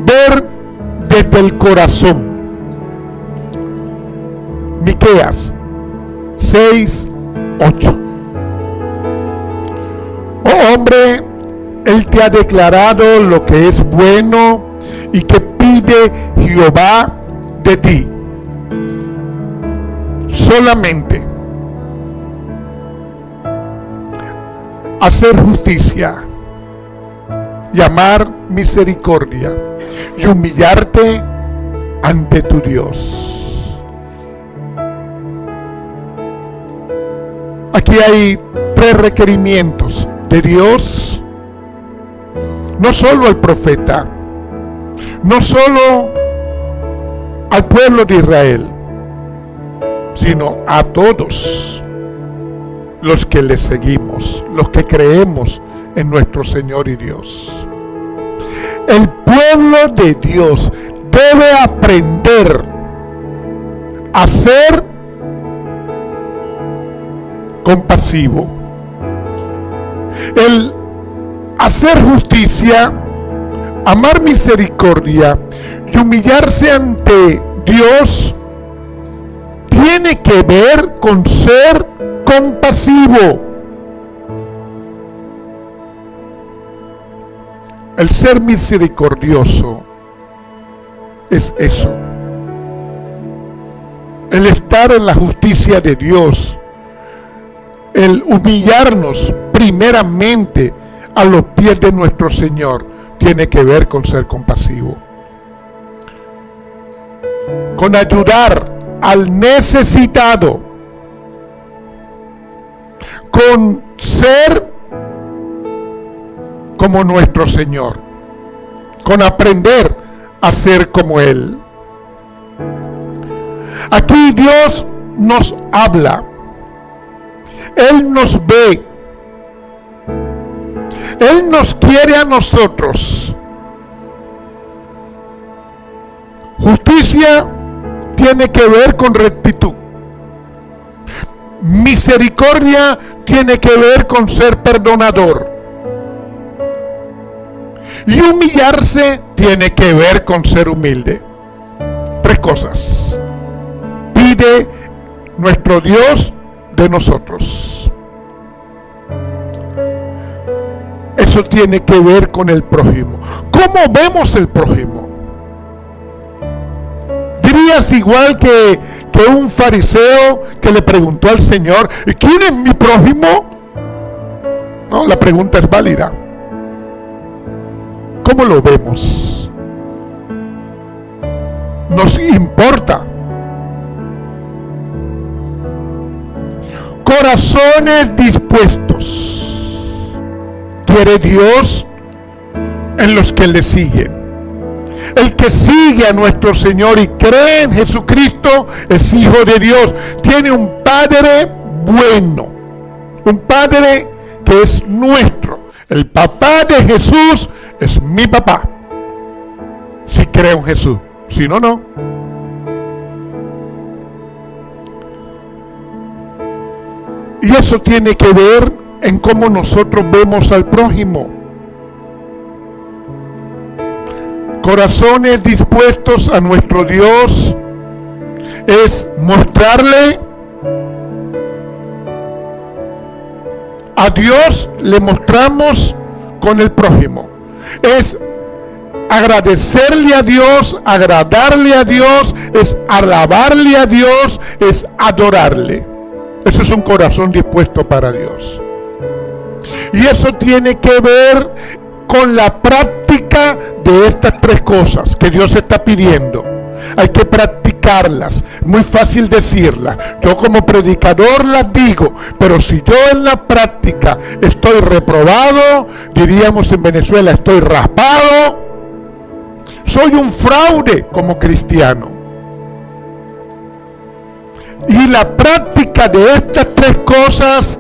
ver desde el corazón. Miqueas 6:8. Oh hombre, Él te ha declarado lo que es bueno y que pide Jehová de ti. Solamente hacer justicia y amar misericordia y humillarte ante tu Dios. Aquí hay 3 requerimientos de Dios, no solo al profeta, no solo al pueblo de Israel, sino a todos los que le seguimos, los que creemos en nuestro Señor y Dios. El pueblo de Dios debe aprender a ser compasivo. El hacer justicia, amar misericordia y humillarse ante Dios tiene que ver con ser compasivo. El ser misericordioso es eso. El estar en la justicia de Dios. El humillarnos primeramente a los pies de nuestro Señor tiene que ver con ser compasivo. Con ayudar al necesitado. Con ser como nuestro Señor, con aprender a ser como Él. Aquí Dios nos habla, Él nos ve, Él nos quiere a nosotros. Justicia tiene que ver con rectitud. Misericordia tiene que ver con ser perdonador. Y humillarse tiene que ver con ser humilde. 3 cosas pide nuestro Dios de nosotros. Eso tiene que ver con el prójimo. ¿Cómo vemos el prójimo? ¿Dirías igual que un fariseo que le preguntó al Señor, ¿quién es mi prójimo? No, la pregunta es válida. ¿Cómo lo vemos? Nos importa. Corazones dispuestos quiere Dios en los que le siguen. El que sigue a nuestro Señor y cree en Jesucristo es hijo de Dios. Tiene un Padre bueno, un Padre que es nuestro. El papá de Jesús es mi papá, si creo en Jesús. Si no, no. Y eso tiene que ver en cómo nosotros vemos al prójimo. Corazones dispuestos a nuestro Dios es mostrarle a Dios, le mostramos con el prójimo. Es agradecerle a Dios, agradarle a Dios, es alabarle a Dios, es adorarle. Eso es un corazón dispuesto para Dios. Y eso tiene que ver con la práctica de estas 3 cosas que Dios está pidiendo. Hay que practicarlas. Muy fácil decirlas. Yo como predicador las digo, pero si yo en la práctica estoy reprobado, diríamos en Venezuela, estoy raspado, soy un fraude como cristiano. Y la práctica de estas 3 cosas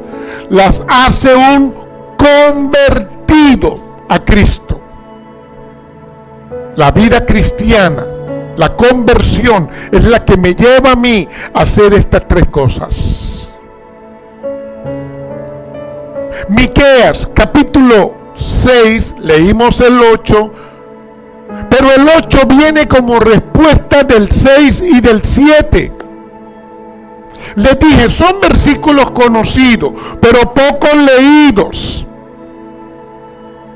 las hace un convertido a Cristo. La vida cristiana, la conversión, es la que me lleva a mí a hacer estas 3 cosas. Miqueas capítulo 6, leímos el 8, Pero el 8 viene como respuesta del 6 y del 7. Les dije, son versículos conocidos, pero pocos leídos.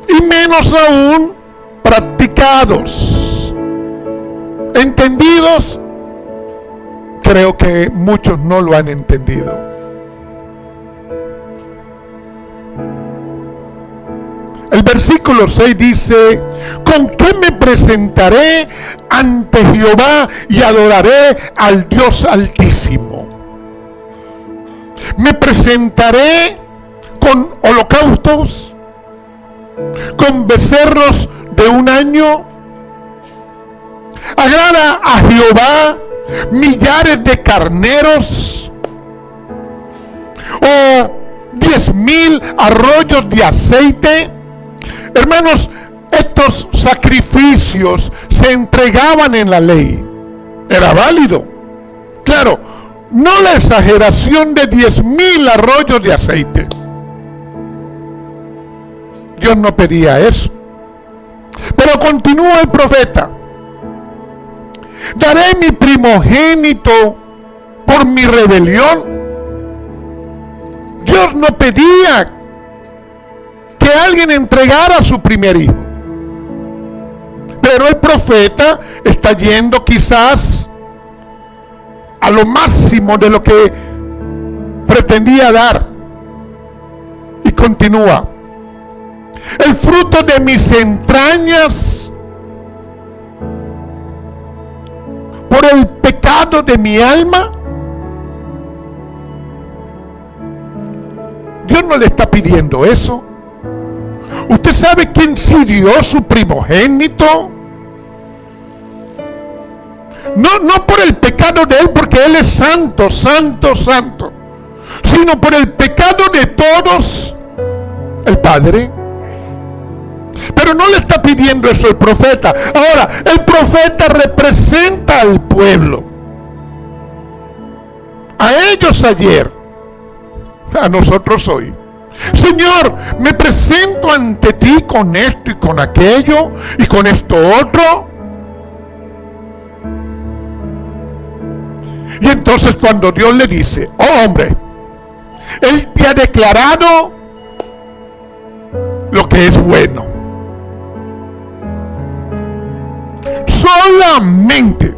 Y menos aún practicados. ¿Entendidos? Creo que muchos no lo han entendido. El versículo 6 dice: ¿con qué me presentaré ante Jehová y adoraré al Dios Altísimo? ¿Me presentaré con holocaustos? ¿Con becerros de un año? ¿Agrada a Jehová millares de carneros? ¿O 10,000 arroyos de aceite? Hermanos, estos sacrificios se entregaban en la ley. Era válido. Claro, no la exageración de 10,000 arroyos de aceite. Dios no pedía eso. Pero continúa el profeta: ¿daré mi primogénito por mi rebelión? Dios no pedía que alguien entregara a su primer hijo. Pero el profeta está yendo quizás a lo máximo de lo que pretendía dar. Y continúa: el fruto de mis entrañas por el pecado de mi alma. Dios no le está pidiendo eso. ¿Usted sabe quién sí dio su primogénito? No por el pecado de él, porque él es santo, santo, santo, sino por el pecado de todos, el Padre. Pero no le está pidiendo eso el profeta. Ahora, el profeta representa al pueblo. A ellos ayer, a nosotros hoy. Señor, me presento ante ti con esto y con aquello y con esto otro. Y entonces cuando Dios le dice: oh hombre, Él te ha declarado lo que es bueno. Solamente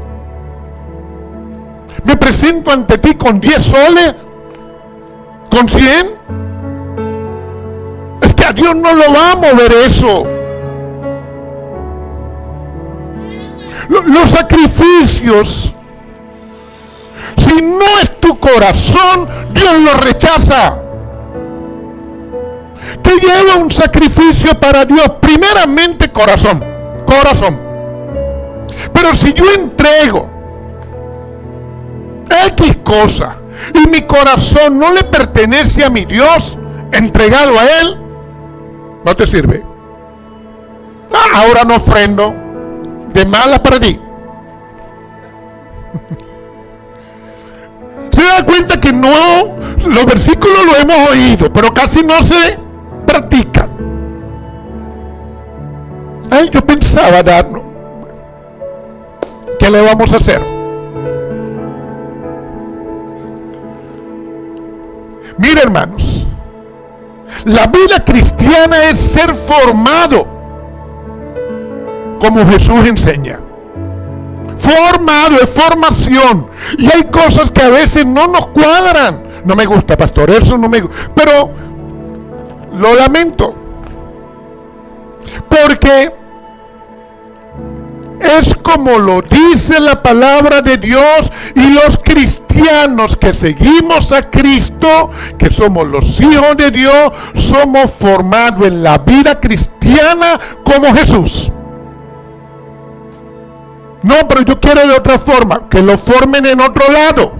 me presento ante ti con 10 soles, con 100. Es que a Dios no lo va a mover eso. Los sacrificios, si no es tu corazón, Dios lo rechaza. ¿Qué lleva un sacrificio para Dios? Primeramente corazón. Pero si yo entrego X cosa y mi corazón no le pertenece a mi Dios, entregado a Él, no te sirve. Ahora no ofrendo, de malas para ti. Se da cuenta que no, los versículos lo hemos oído, pero casi no se practican. Ay, yo pensaba darnos. ¿Qué le vamos a hacer? Mira, hermanos, la vida cristiana es ser formado como Jesús enseña. Formado, es formación. Y hay cosas que a veces no nos cuadran. No me gusta, pastor, eso no me gusta. Pero lo lamento. Porque es como lo dice la palabra de Dios, y los cristianos que seguimos a Cristo, que somos los hijos de Dios, somos formados en la vida cristiana como Jesús. No, pero yo quiero de otra forma, que lo formen en otro lado.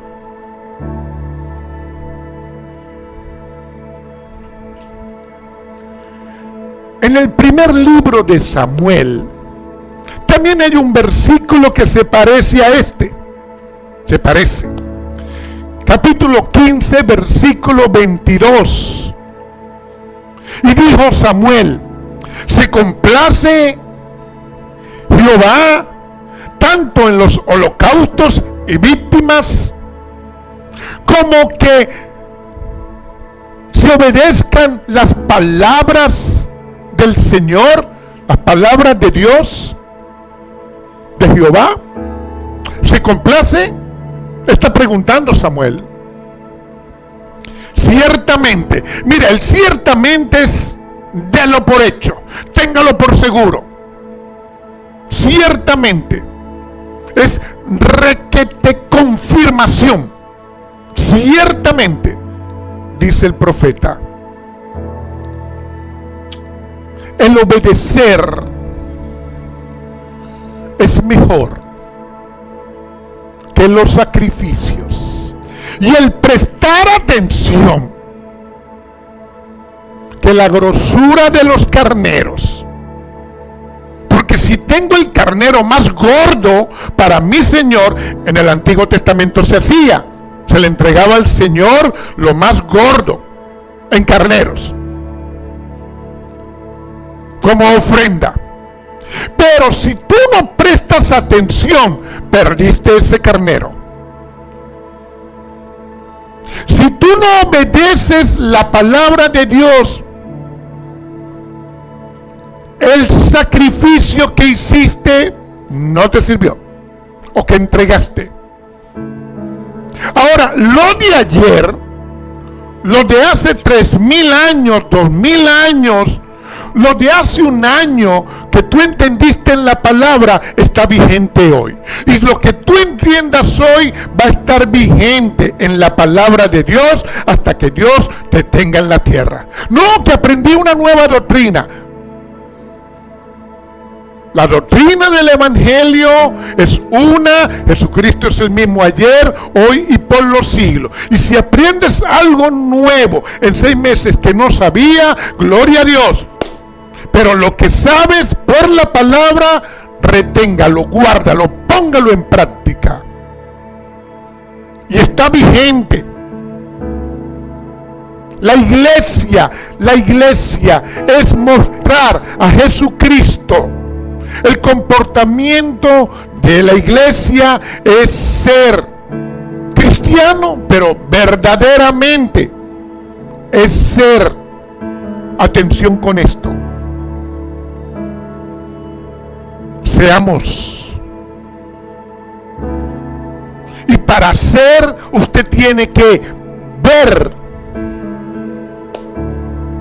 En el primer libro de Samuel, también hay un versículo que se parece a este. Se parece. Capítulo 15, versículo 22. Y dijo Samuel: se complace Jehová, tanto en los holocaustos y víctimas, como que se obedezcan las palabras del Señor, las palabras de Dios, de Jehová. ¿Se complace? Está preguntando Samuel. Ciertamente, mira, el ciertamente es délo por hecho, téngalo por seguro. Ciertamente es requete confirmación. Ciertamente, dice el profeta, el obedecer es mejor que los sacrificios, y el prestar atención que la grosura de los carneros. Porque si tengo el carnero más gordo para mi Señor, en el Antiguo Testamento se hacía, se le entregaba al Señor lo más gordo en carneros como ofrenda. Pero si tú no prestas atención, perdiste ese carnero. Si tú no obedeces la palabra de Dios, el sacrificio que hiciste no te sirvió, o que entregaste. Ahora, lo de ayer, lo de hace 3,000 años, 2,000 años, lo de hace un año que tú entendiste en la palabra está vigente hoy. Y lo que tú entiendas hoy va a estar vigente en la palabra de Dios hasta que Dios te tenga en la tierra. No, que aprendí una nueva doctrina. La doctrina del Evangelio es una. Jesucristo es el mismo ayer, hoy y por los siglos. Y si aprendes algo nuevo en 6 meses que no sabía, gloria a Dios. Pero lo que sabes por la palabra, reténgalo, guárdalo, póngalo en práctica. Y está vigente. La iglesia es mostrar a Jesucristo. El comportamiento de la iglesia es ser cristiano, pero verdaderamente es ser, atención con esto, seamos. Y para ser, usted tiene que ver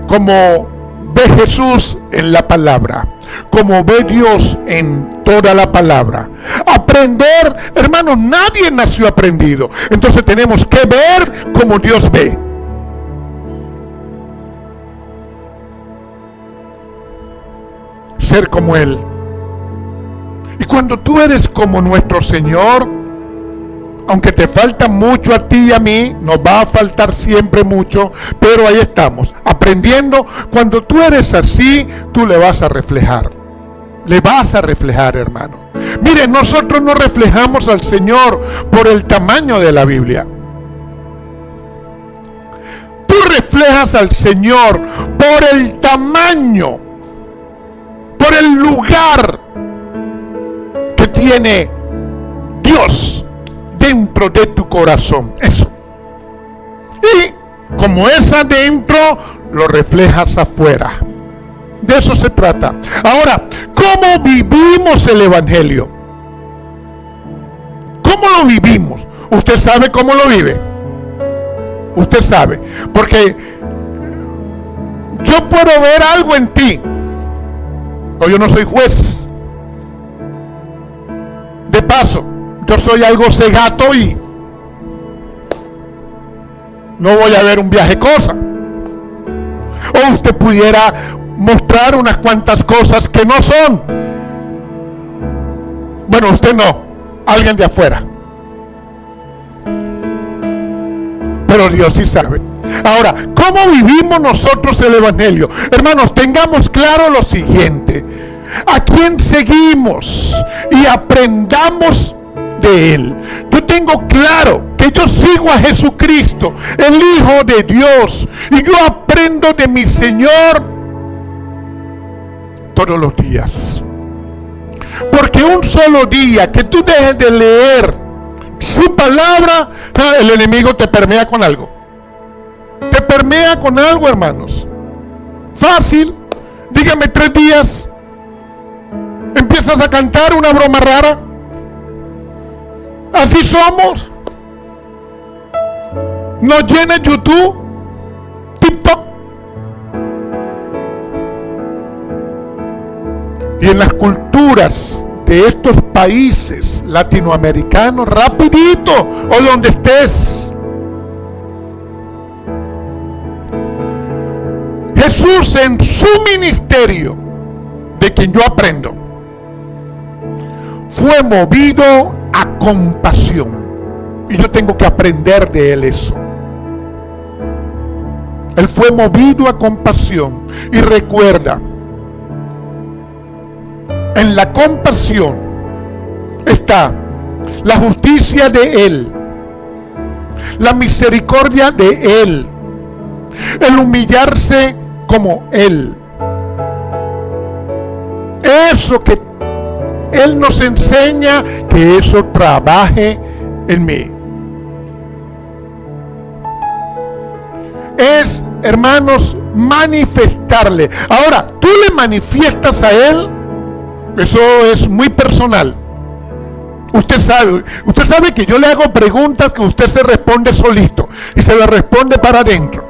como ve Jesús en la palabra, como ve Dios en toda la palabra. Aprender, hermanos, nadie nació aprendido. Entonces tenemos que ver como Dios ve. Ser como Él. Y cuando tú eres como nuestro Señor, aunque te falta mucho a ti y a mí, nos va a faltar siempre mucho, pero ahí estamos, aprendiendo. Cuando tú eres así, tú le vas a reflejar. Le vas a reflejar, hermano. Mire, nosotros no reflejamos al Señor por el tamaño de la Biblia. Tú reflejas al Señor por el tamaño, por el lugar que tiene Dios dentro de tu corazón. Eso. Y como es adentro, lo reflejas afuera. De eso se trata. Ahora, ¿cómo vivimos el Evangelio? ¿Cómo lo vivimos? Usted sabe cómo lo vive. Usted sabe. Porque yo puedo ver algo en ti. O yo no soy juez. De paso, yo soy algo cegato y no voy a ver un viaje cosa. O usted pudiera mostrar unas cuantas cosas que no son. Bueno, usted no, alguien de afuera. Pero Dios sí sabe. Ahora, ¿cómo vivimos nosotros el Evangelio? Hermanos, tengamos claro lo siguiente: ¿a quién seguimos? Y aprendamos de Él. Yo tengo claro que yo sigo a Jesucristo, el Hijo de Dios, y yo aprendo de mi Señor todos los días. Porque un solo día que tú dejes de leer su palabra, el enemigo te permea con algo. Te permea con algo, hermanos. Fácil. Dígame 3 días. Empiezas a cantar una broma rara. Así somos. Nos llena YouTube, TikTok. Y en las culturas de estos países latinoamericanos, rapidito, o donde estés, Jesús en su ministerio, de quien yo aprendo, fue movido a compasión. Y yo tengo que aprender de él eso. Él fue movido a compasión. Y recuerda, en la compasión está la justicia de él, la misericordia de él, el humillarse como él. Eso que él nos enseña, que eso trabaje en mí. Es, hermanos, manifestarle. Ahora, tú le manifiestas a él. Eso es muy personal. Usted sabe que yo le hago preguntas que usted se responde solito y se le responde para adentro.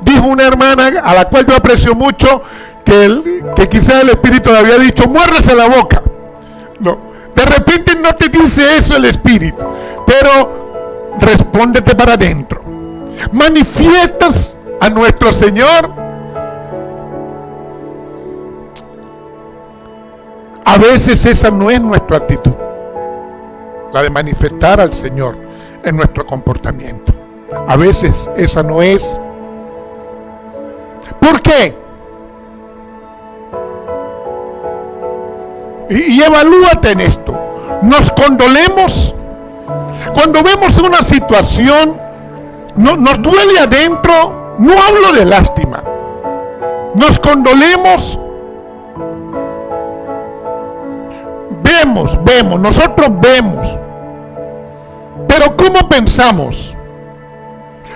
Dijo una hermana a la cual yo aprecio mucho que quizás el Espíritu le había dicho, muérdese la boca. No, de repente no te dice eso el Espíritu, pero respóndete para adentro. Manifiestas a nuestro Señor. A veces esa no es nuestra actitud, la de manifestar al Señor en nuestro comportamiento. A veces esa no es. ¿Por qué? Y evalúate en esto. Nos condolemos cuando vemos una situación, nos duele adentro. No hablo de lástima. Nos condolemos. Nosotros vemos. Pero ¿cómo pensamos?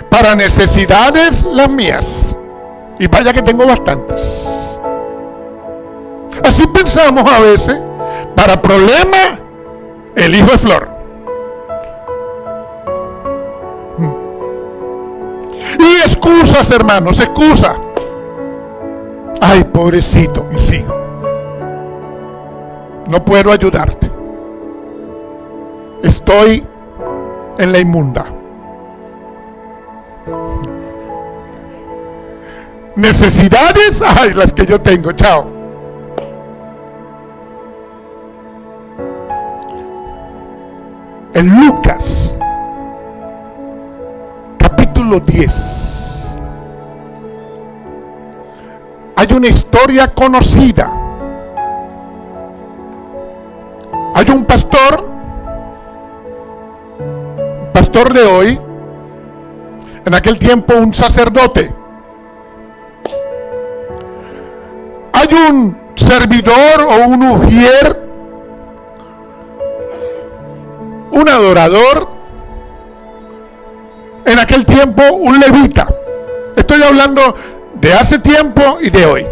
Para necesidades las mías. Y vaya que tengo bastantes. Así pensamos a veces. Para problemas, el hijo de Flor. Y excusas, hermanos, excusas. Ay, pobrecito, y sigo. No puedo ayudarte. Estoy en la inmunda. Necesidades, ay, las que yo tengo, chao. En Lucas, capítulo 10, hay una historia conocida. Hay un pastor de hoy, en aquel tiempo un sacerdote. Hay un servidor o un ujier, un adorador, en aquel tiempo un levita. Estoy hablando de hace tiempo y de hoy.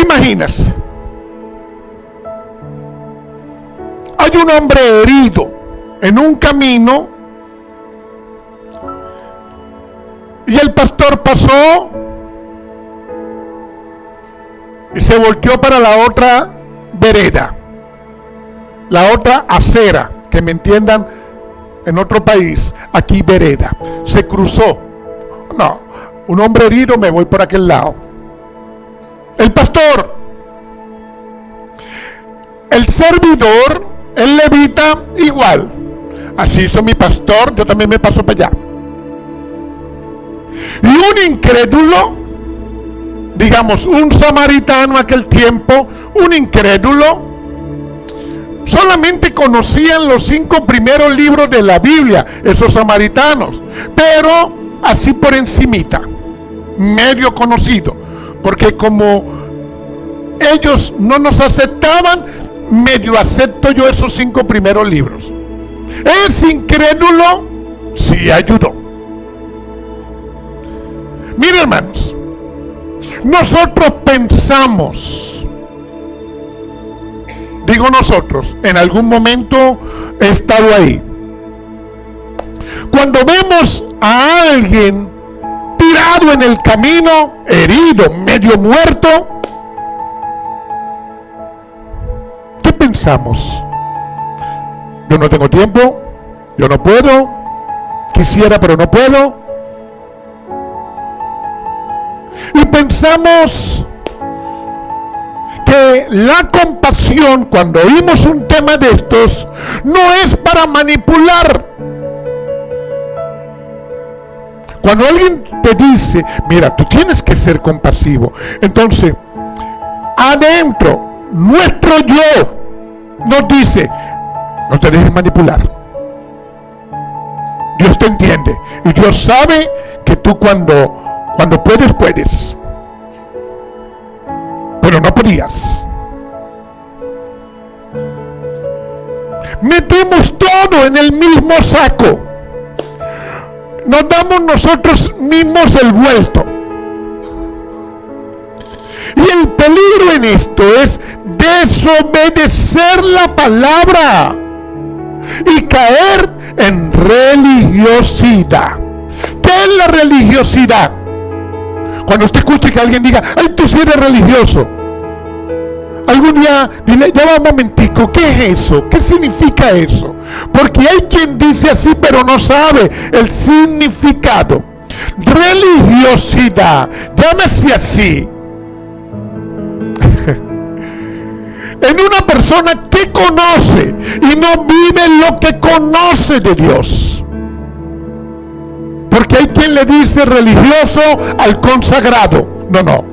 Imagínate, hay un hombre herido en un camino y el pastor pasó y se volteó para la otra vereda, la otra acera, que me entiendan en otro país, aquí vereda. Se cruzó. No, un hombre herido, me voy por aquel lado. El pastor, el servidor, el levita, igual. Así hizo mi pastor, yo también me paso para allá. Y un incrédulo, digamos un samaritano aquel tiempo, un incrédulo, solamente conocían los 5 primeros libros de la Biblia, esos samaritanos, pero así por encimita, medio conocido, porque como ellos no nos aceptaban, medio acepto yo esos 5 primeros libros. Ese incrédulo sí ayudó. Miren, hermanos, nosotros pensamos, digo nosotros, en algún momento he estado ahí. Cuando vemos a alguien tirado en el camino, herido, medio muerto, ¿qué pensamos? Yo no tengo tiempo, yo no puedo, quisiera pero no puedo. Y pensamos que la compasión, cuando oímos un tema de estos, no es para manipular. Cuando alguien te dice, mira, tú tienes que ser compasivo, entonces, adentro, nuestro yo nos dice, no te dejes manipular. Dios te entiende. Y Dios sabe que tú cuando puedes, puedes. Pero no podías. Metemos todo en el mismo saco. Nos damos nosotros mismos el vuelto. Y el peligro en esto es desobedecer la palabra y caer en religiosidad. ¿Qué es la religiosidad? Cuando usted escuche que alguien diga, ay, tú sí eres religioso, algún día dile, ya va un momentico, ¿qué es eso? ¿Qué significa eso? Porque hay quien dice así pero no sabe el significado. Religiosidad, llámese así, en una persona que conoce y no vive lo que conoce de Dios. Porque hay quien le dice religioso al consagrado. No.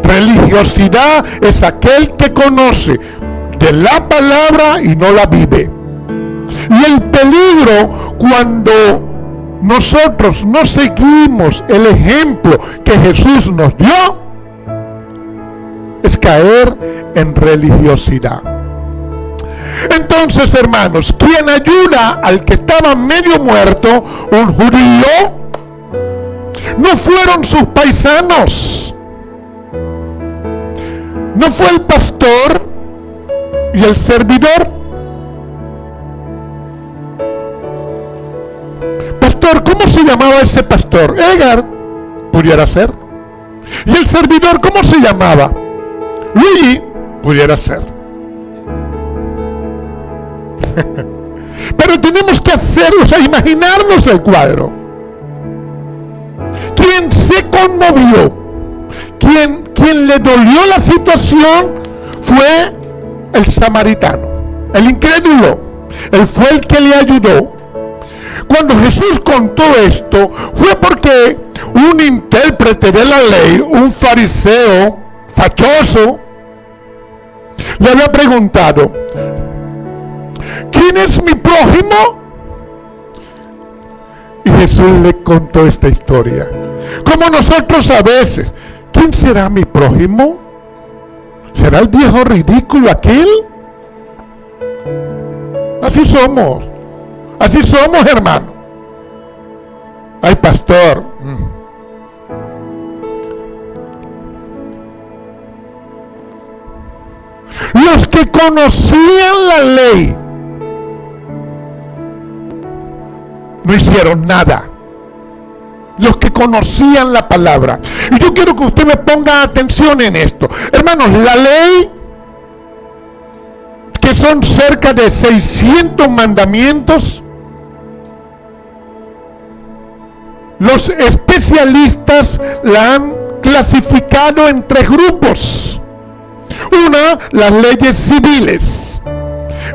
Religiosidad es aquel que conoce de la palabra y no la vive. Y el peligro cuando nosotros no seguimos el ejemplo que Jesús nos dio es caer en religiosidad. Entonces, hermanos, quien ayuda al que estaba medio muerto, un judío, no fueron sus paisanos, no fue el pastor y el servidor. Pastor, ¿cómo se llamaba ese pastor? Edgar, pudiera ser. Y el servidor, ¿cómo se llamaba? Luigi, pudiera ser. Pero tenemos que imaginarnos el cuadro. Quien se conmovió, quien le dolió la situación fue el samaritano, el incrédulo. Él fue el que le ayudó. Cuando Jesús contó esto, fue porque un intérprete de la ley, un fariseo fachoso, le había preguntado, ¿quién es mi prójimo? Y Jesús le contó esta historia. Como nosotros a veces, ¿quién será mi prójimo? ¿Será el viejo ridículo aquel? Así somos, hermano. Ay, pastor. Los que conocían la ley no hicieron nada. Los que conocían la palabra. Y yo quiero que usted me ponga atención en esto. Hermanos, la ley, que son cerca de 600 mandamientos, los especialistas la han clasificado en 3 grupos. Una, las leyes civiles,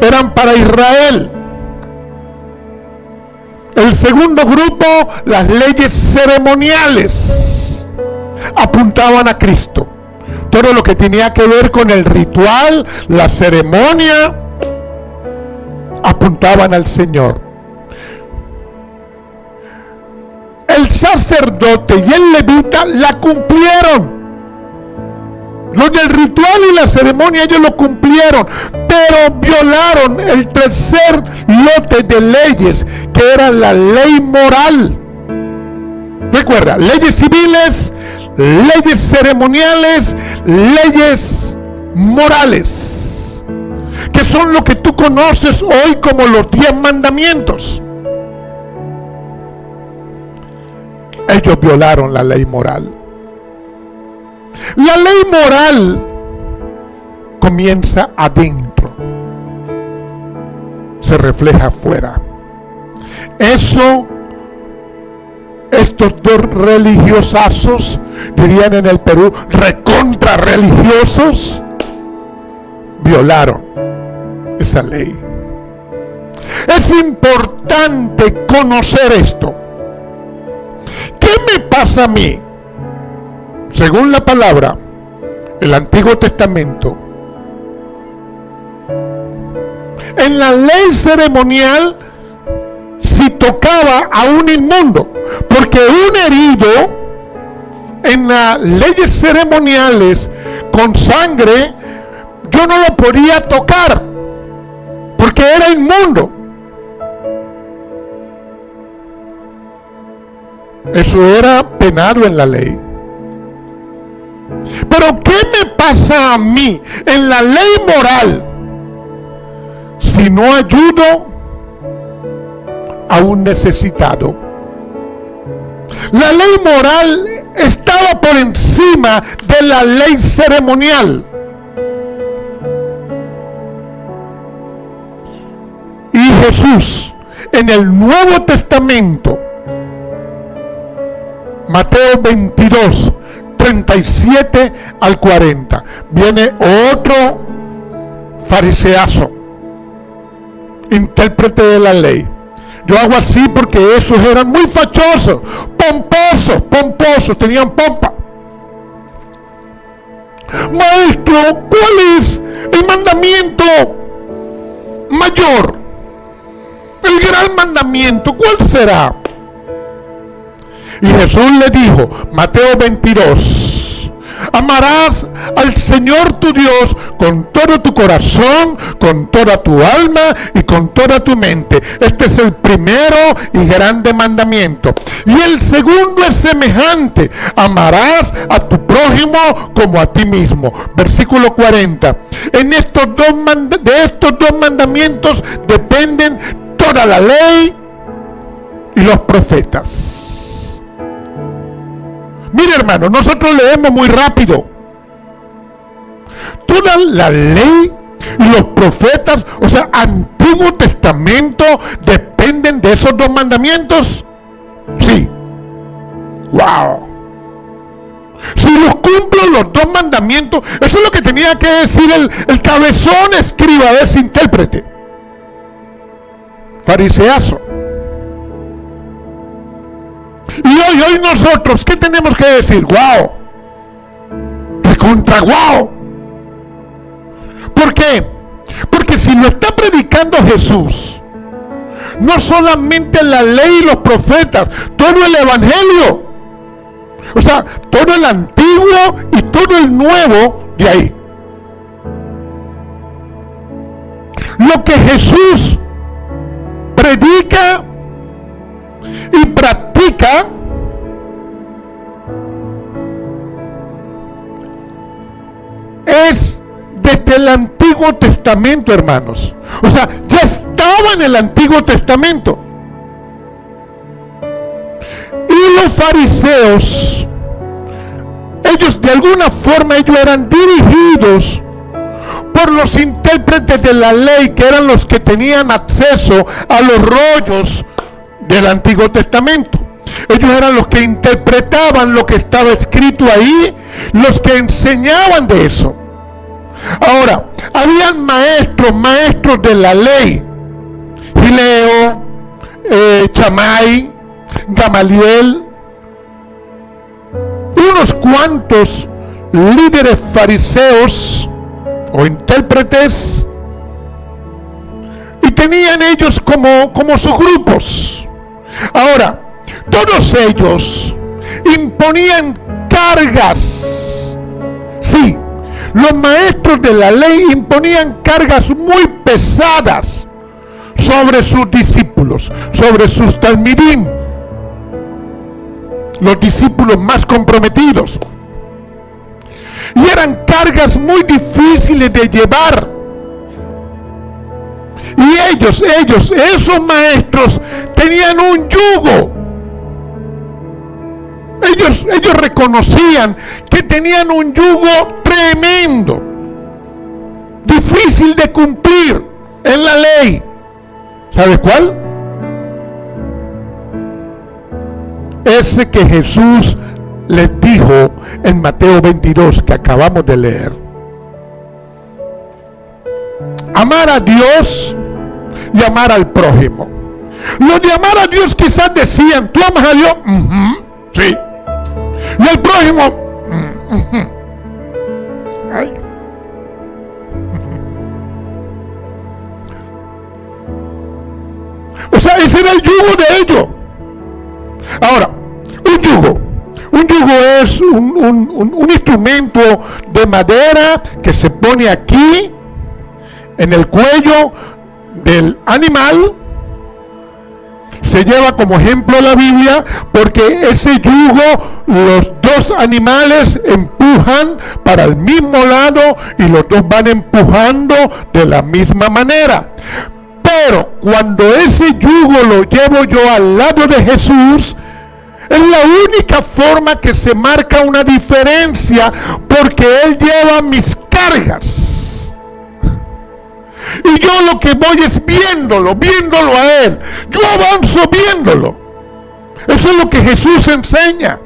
eran para Israel. El segundo grupo, las leyes ceremoniales, apuntaban a Cristo. Todo lo que tenía que ver con el ritual, la ceremonia, apuntaban al Señor. El sacerdote y el levita la cumplieron. Los del ritual y la ceremonia ellos lo cumplieron, pero violaron el tercer lote de leyes, que era la ley moral. Recuerda, leyes civiles, leyes ceremoniales, leyes morales, que son lo que tú conoces hoy como los 10 mandamientos. Ellos violaron la ley moral. La ley moral comienza adentro, se refleja afuera. Eso, estos dos religiosazos, dirían en el Perú, recontra religiosos, violaron esa ley. Es importante conocer esto. ¿Qué me pasa a mí? Según la palabra, el Antiguo Testamento, en la ley ceremonial, si tocaba a un inmundo, porque un herido en las leyes ceremoniales con sangre, yo no lo podía tocar, porque era inmundo. Eso era penado en la ley. Pero ¿qué me pasa a mí en la ley moral si no ayudo a un necesitado? La ley moral estaba por encima de la ley ceremonial. Y Jesús en el Nuevo Testamento, Mateo 22, 37 al 40, viene otro fariseazo, intérprete de la ley. Yo hago así porque esos eran muy fachosos, pomposos, tenían pompa. Maestro, ¿cuál es el mandamiento mayor? El gran mandamiento, ¿cuál será? Y Jesús le dijo, Mateo 22, amarás al Señor tu Dios con todo tu corazón, con toda tu alma y con toda tu mente. Este es el primero y grande mandamiento. Y el segundo es semejante, amarás a tu prójimo como a ti mismo. Versículo 40. De estos dos mandamientos dependen toda la ley y los profetas. Mire, hermano, nosotros leemos muy rápido. Toda la ley y los profetas, o sea, Antiguo Testamento, dependen de esos dos mandamientos. Sí. Wow. Si los cumplo los dos mandamientos, eso es lo que tenía que decir el cabezón escriba de ese intérprete. Fariseazo. Y hoy nosotros, ¿qué tenemos que decir? ¡Guau! ¡Recontra guau! ¿Por qué? Porque si lo está predicando Jesús, no solamente la ley y los profetas, todo el evangelio, o sea, todo el antiguo y todo el nuevo de ahí. Lo que Jesús predica y practica es desde el Antiguo Testamento, hermanos. O sea, ya estaba en el Antiguo Testamento. Y los fariseos, ellos de alguna forma ellos eran dirigidos por los intérpretes de la ley, que eran los que tenían acceso a los rollos del Antiguo Testamento. Ellos eran los que interpretaban lo que estaba escrito ahí, los que enseñaban de eso. Ahora, habían maestros de la ley, Gileo, Chamay, Gamaliel, unos cuantos líderes fariseos o intérpretes, y tenían ellos como sus grupos. Ahora, todos ellos imponían cargas, sí, Los maestros de la ley imponían cargas muy pesadas sobre sus discípulos, sobre sus talmidim, los discípulos más comprometidos. Y eran cargas muy difíciles de llevar. Y esos maestros tenían un yugo. Ellos reconocían que tenían un yugo tremendo, difícil de cumplir en la ley. ¿Sabe cuál? Ese que Jesús les dijo en Mateo 22 que acabamos de leer. Amar a Dios y amar al prójimo. Los de amar a Dios quizás decían, ¿tú amas a Dios? Sí. Y al prójimo, ay. O sea, ese era el yugo de ellos. Ahora, un yugo es un instrumento de madera que se pone aquí en el cuello del animal. Se lleva como ejemplo la Biblia porque ese yugo los dos animales empujan para el mismo lado y los dos van empujando de la misma manera. Pero cuando ese yugo lo llevo yo al lado de Jesús, es la única forma que se marca una diferencia, porque Él lleva mis cargas. Y yo lo que voy es viéndolo a Él. Yo avanzo viéndolo. Eso es lo que Jesús enseña.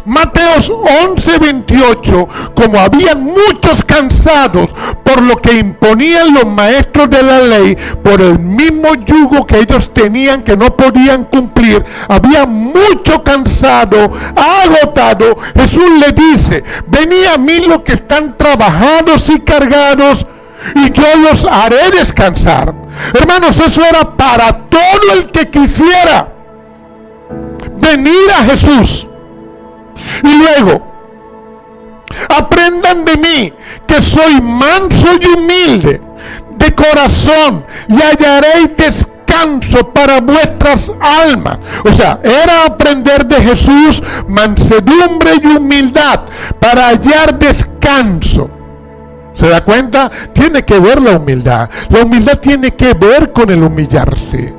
Mateos 11:28, como habían muchos cansados por lo que imponían los maestros de la ley, por el mismo yugo que ellos tenían que no podían cumplir, había mucho cansado, agotado. Jesús le dice, venid a mí los que están trabajados y cargados, y yo los haré descansar. Hermanos, eso era para todo el que quisiera venir a Jesús. Y luego, aprendan de mí, que soy manso y humilde de corazón, y hallaréis descanso para vuestras almas. O sea, era aprender de Jesús mansedumbre y humildad para hallar descanso. ¿Se da cuenta? Tiene que ver la humildad. La humildad tiene que ver con el humillarse.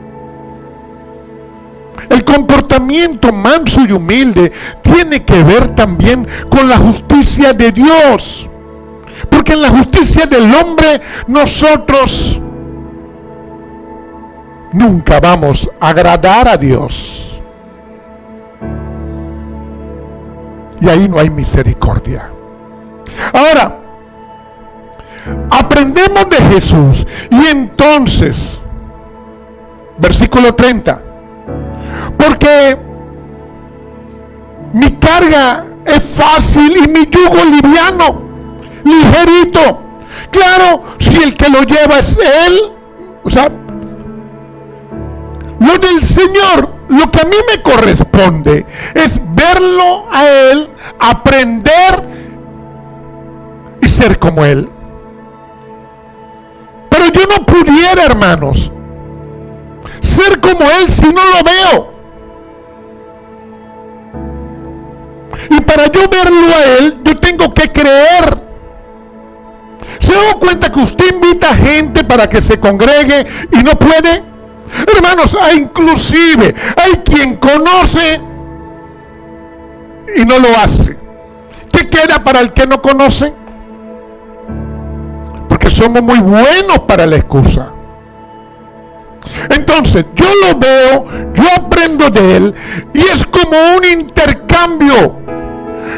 El comportamiento manso y humilde tiene que ver también con la justicia de Dios. Porque en la justicia del hombre nosotros nunca vamos a agradar a Dios. Y ahí no hay misericordia. Ahora, aprendemos de Jesús y entonces, versículo 30. Porque mi carga es fácil y mi yugo liviano, ligerito. Claro, si el que lo lleva es Él, o sea, lo del Señor, lo que a mí me corresponde es verlo a Él, aprender y ser como Él. Pero yo no pudiera, hermanos, ser como Él si no lo veo. Y para yo verlo a Él, yo tengo que creer. ¿Se da cuenta que usted invita a gente para que se congregue y no puede? Hermanos, inclusive hay quien conoce y no lo hace. ¿Qué queda para el que no conoce? Porque somos muy buenos para la excusa. Entonces, yo lo veo, yo aprendo de Él y es como un intercambio.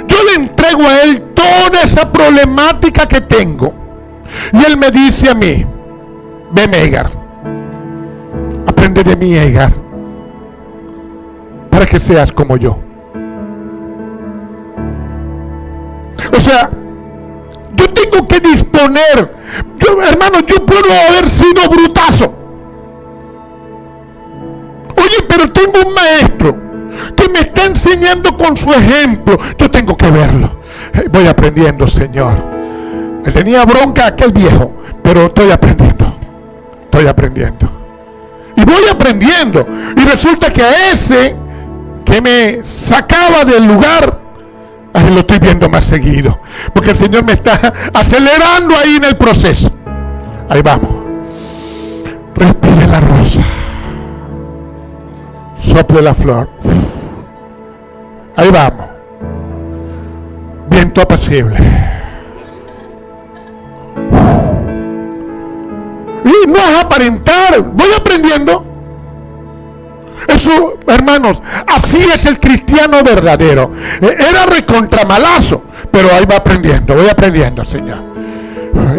Yo le entrego a Él toda esa problemática que tengo. Y Él me dice a mí, ven, Edgar, aprende de mí, Edgar, para que seas como yo. O sea, yo tengo que disponer. Hermano, yo puedo haber sido brutazo. Oye, pero tengo un maestro que me está enseñando con su ejemplo. Yo tengo que verlo. Voy aprendiendo, Señor. Le tenía bronca a aquel viejo, pero estoy aprendiendo. Y voy aprendiendo. Y resulta que a ese que me sacaba del lugar, lo estoy viendo más seguido. Porque el Señor me está acelerando ahí en el proceso. Ahí vamos. Respire la rosa. Sople la flor. Ahí vamos. Viento apacible. Y no es aparentar. Voy aprendiendo. Eso, hermanos, así es el cristiano verdadero. Era recontramalazo, pero ahí va aprendiendo. Voy aprendiendo, Señor.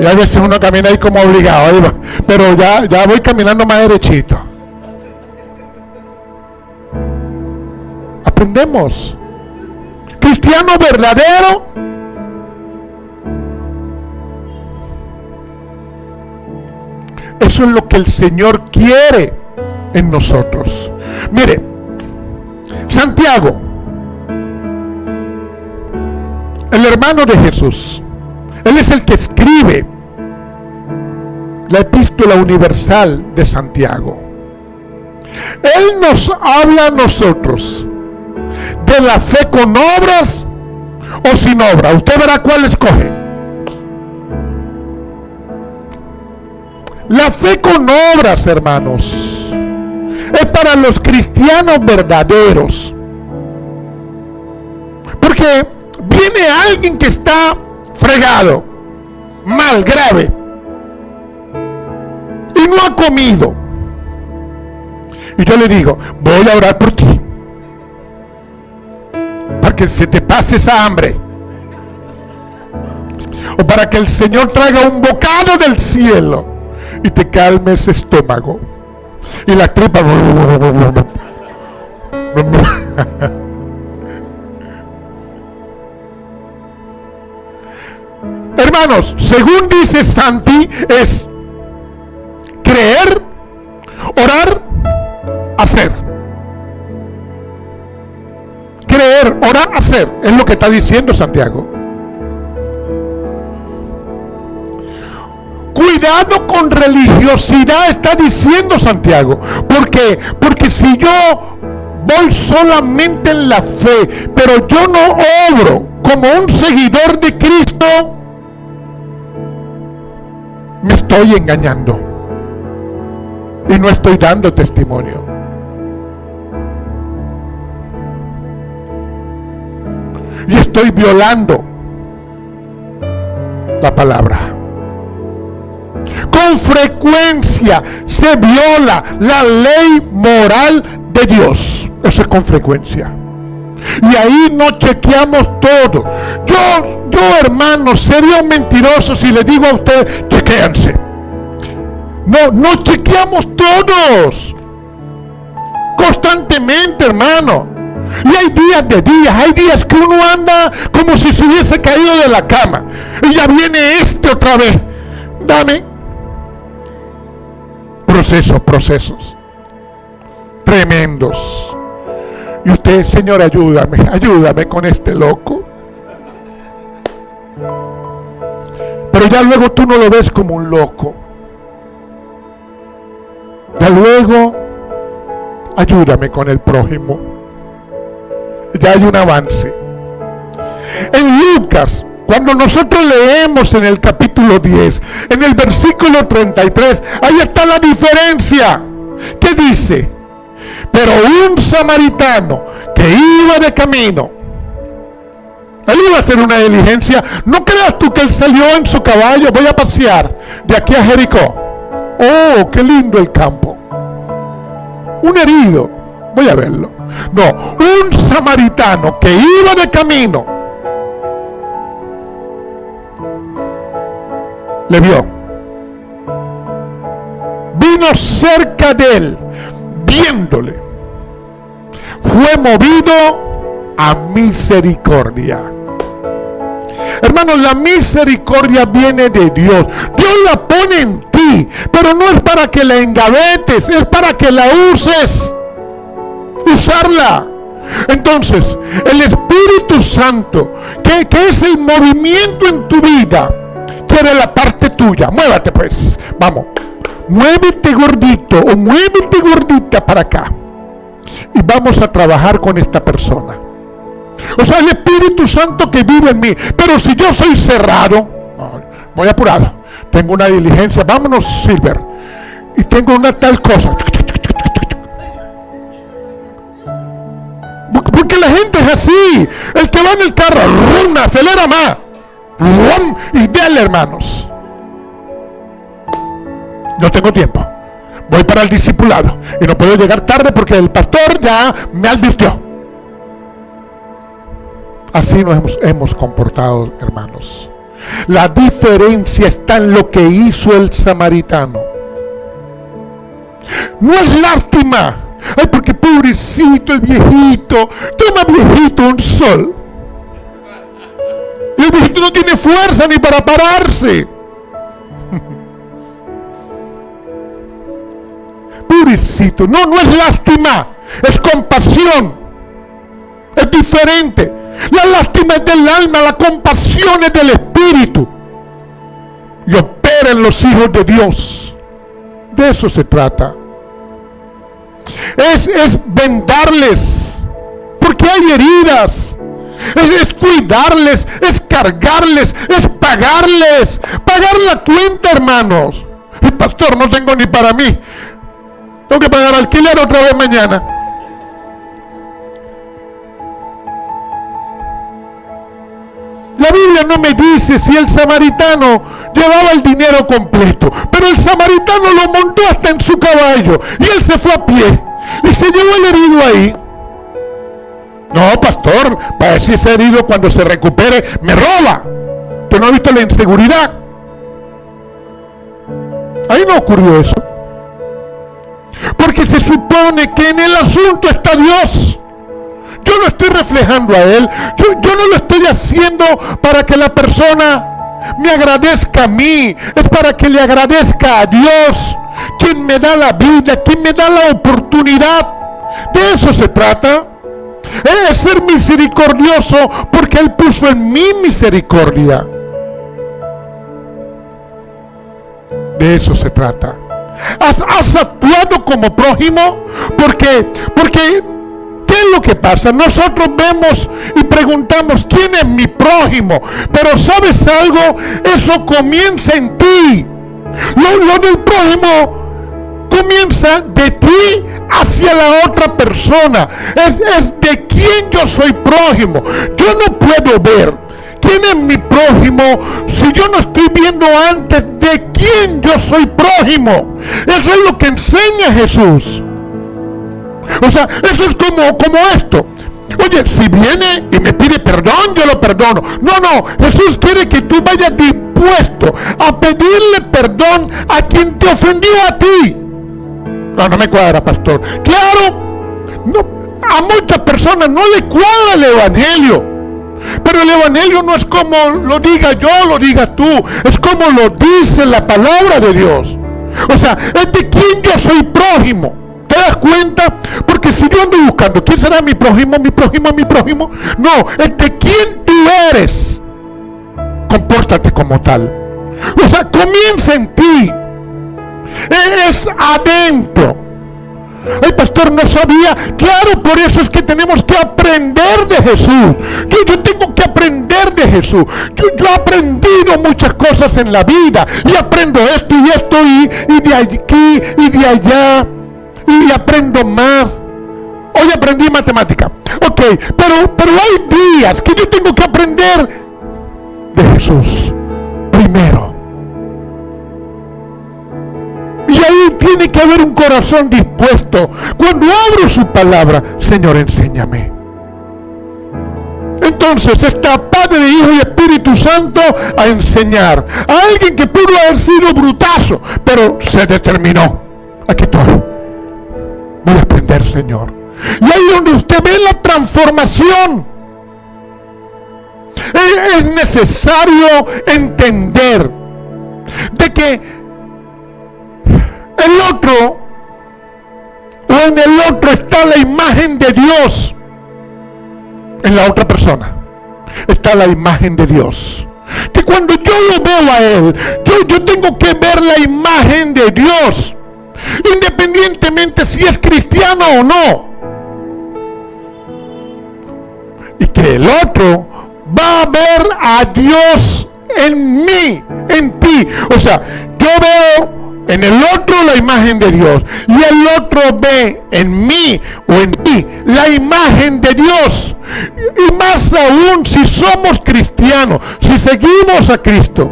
Y a veces uno camina ahí como obligado, ahí va. Pero ya voy caminando más derechito. Aprendemos. Cristiano verdadero. Eso es lo que el Señor quiere en nosotros. Mire, Santiago, el hermano de Jesús, él es el que escribe la epístola universal de Santiago. Él nos habla a nosotros de la fe con obras o sin obra. Usted verá cuál escoge. La fe con obras, hermanos, es para los cristianos verdaderos. Porque viene alguien que está fregado, mal, grave, y no ha comido. Y yo le digo, voy a orar por ti, para que se te pase esa hambre, o para que el Señor traiga un bocado del cielo y te calme ese estómago y la tripa. Hermanos, según dice Santi, es creer, orar, hacer. Creer, orar, hacer. Es lo que está diciendo Santiago. Cuidado con religiosidad, está diciendo Santiago. ¿Por qué? Porque si yo voy solamente en la fe, pero yo no obro como un seguidor de Cristo, me estoy engañando y no estoy dando testimonio. Y estoy violando la palabra. Con frecuencia se viola la ley moral de Dios. Eso es con frecuencia. Y ahí no chequeamos todo. Yo hermano, sería un mentiroso si le digo a usted, chequéense. No chequeamos todos. Constantemente, hermano. Y hay días de días, hay días que uno anda como si se hubiese caído de la cama. Y ya viene otra vez. Dame. Procesos. Tremendos. Y usted, Señor, ayúdame con este loco. Pero ya luego tú no lo ves como un loco. Ya luego, ayúdame con el prójimo. Ya hay un avance. En Lucas, cuando nosotros leemos en el capítulo 10, en el versículo 33, ahí está la diferencia. ¿Qué dice? Pero un samaritano que iba de camino, él iba a hacer una diligencia. No creas tú que él salió en su caballo, voy a pasear de aquí a Jericó. Oh, qué lindo el campo. Un herido, voy a verlo. No, un samaritano que iba de camino le vio, vino cerca de él, viéndole, fue movido a misericordia. Hermanos, la misericordia viene de Dios. Dios la pone en ti, pero no es para que la engavetes, es para que la uses. Usarla. Entonces, el Espíritu Santo, que es el movimiento en tu vida, quiere la parte tuya. Muévate pues, vamos. Muévete gordito o muévete gordita para acá. Y vamos a trabajar con esta persona. O sea, el Espíritu Santo que vive en mí. Pero si yo soy cerrado, voy apurado, tengo una diligencia, vámonos Silver, y tengo una tal cosa. Porque la gente es así. El que va en el carro, ¡rum!, acelera más, ¡rum!, y dale, hermanos. No tengo tiempo, voy para el discipulado y no puedo llegar tarde porque el pastor ya me advirtió. Así nos hemos comportado, hermanos. La diferencia está en lo que hizo el samaritano. No es lástima. Ay, porque pobrecito el viejito. Toma, viejito, un sol. Y el viejito no tiene fuerza ni para pararse. Pobrecito. No, no es lástima. Es compasión. Es diferente. La lástima es del alma, la compasión es del espíritu. Y opera en los hijos de Dios. De eso se trata. Es vendarles, porque hay heridas. Es cuidarles, es cargarles, es pagarles. Pagar la cuenta, hermanos. El pastor, no tengo ni para mí. Tengo que pagar alquiler otra vez mañana. La Biblia no me dice si el samaritano llevaba el dinero completo, pero el samaritano lo montó hasta en su caballo y él se fue a pie y se llevó el herido ahí. No, pastor, para decir ese herido cuando se recupere me roba. ¿Tú no has visto la inseguridad? Ahí no ocurrió eso, porque se supone que en el asunto está Dios. Yo no estoy reflejando a Él. Yo no lo estoy haciendo para que la persona me agradezca a mí. Es para que le agradezca a Dios, quien me da la vida, quien me da la oportunidad. De eso se trata. Es ser misericordioso porque Él puso en mí misericordia. De eso se trata. ¿Has actuado como prójimo? Porque ¿qué es lo que pasa? Nosotros vemos y preguntamos, ¿quién es mi prójimo? Pero ¿sabes algo? Eso comienza en ti. Lo del prójimo comienza de ti hacia la otra persona. Es de quién yo soy prójimo. Yo no puedo ver quién es mi prójimo si yo no estoy viendo antes de quién yo soy prójimo. Eso es lo que enseña Jesús. O sea, eso es como esto. Oye, si viene y me pide perdón, yo lo perdono. No, Jesús quiere que tú vayas dispuesto a pedirle perdón a quien te ofendió a ti. No me cuadra, pastor. Claro, no, a muchas personas no le cuadra el evangelio. Pero el evangelio no es como lo diga yo, lo digas tú. Es como lo dice la palabra de Dios. O sea, es de quien yo soy prójimo. ¿Te das cuenta? Porque si yo ando buscando quién será mi prójimo, no, es de quién tú eres. Compórtate como tal. O sea, comienza en ti. Es adentro. El pastor no sabía. Claro, por eso es que tenemos que aprender de Jesús. Yo tengo que aprender de Jesús. Yo he aprendido muchas cosas en la vida. Y aprendo esto y de aquí y de allá. Y aprendo más. Hoy aprendí matemática. Ok, pero hay días que yo tengo que aprender de Jesús primero. Y ahí tiene que haber un corazón dispuesto. Cuando abro su palabra, Señor, enséñame. Entonces está Padre, Hijo y Espíritu Santo a enseñar a alguien que pudo haber sido brutazo, pero se determinó. Aquí estoy. Voy a aprender, Señor. Y ahí donde usted ve la transformación. Es necesario entender de que el otro, o en el otro está la imagen de Dios. En la otra persona está la imagen de Dios. Que cuando yo yo lo veo a Él, yo tengo que ver la imagen de Dios, independientemente si es cristiano o no. Y que el otro va a ver a Dios en mí, en ti. O sea, yo veo en el otro la imagen de Dios y el otro ve en mí o en ti la imagen de Dios. Y más aún si somos cristianos, si seguimos a Cristo.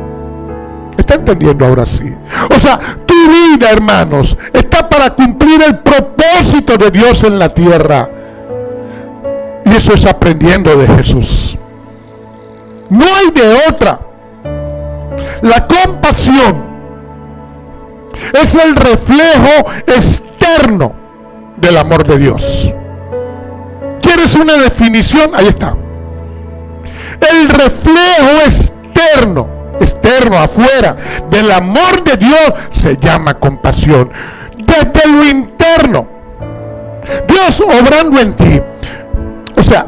¿Está entendiendo ahora sí? O sea, tu vida, hermanos, está para cumplir el propósito de Dios en la tierra. Y eso es aprendiendo de Jesús. No hay de otra. La compasión es el reflejo externo del amor de Dios. ¿Quieres una definición? Ahí está. El reflejo externo, afuera, del amor de Dios se llama compasión. Desde lo interno, Dios obrando en ti. O sea,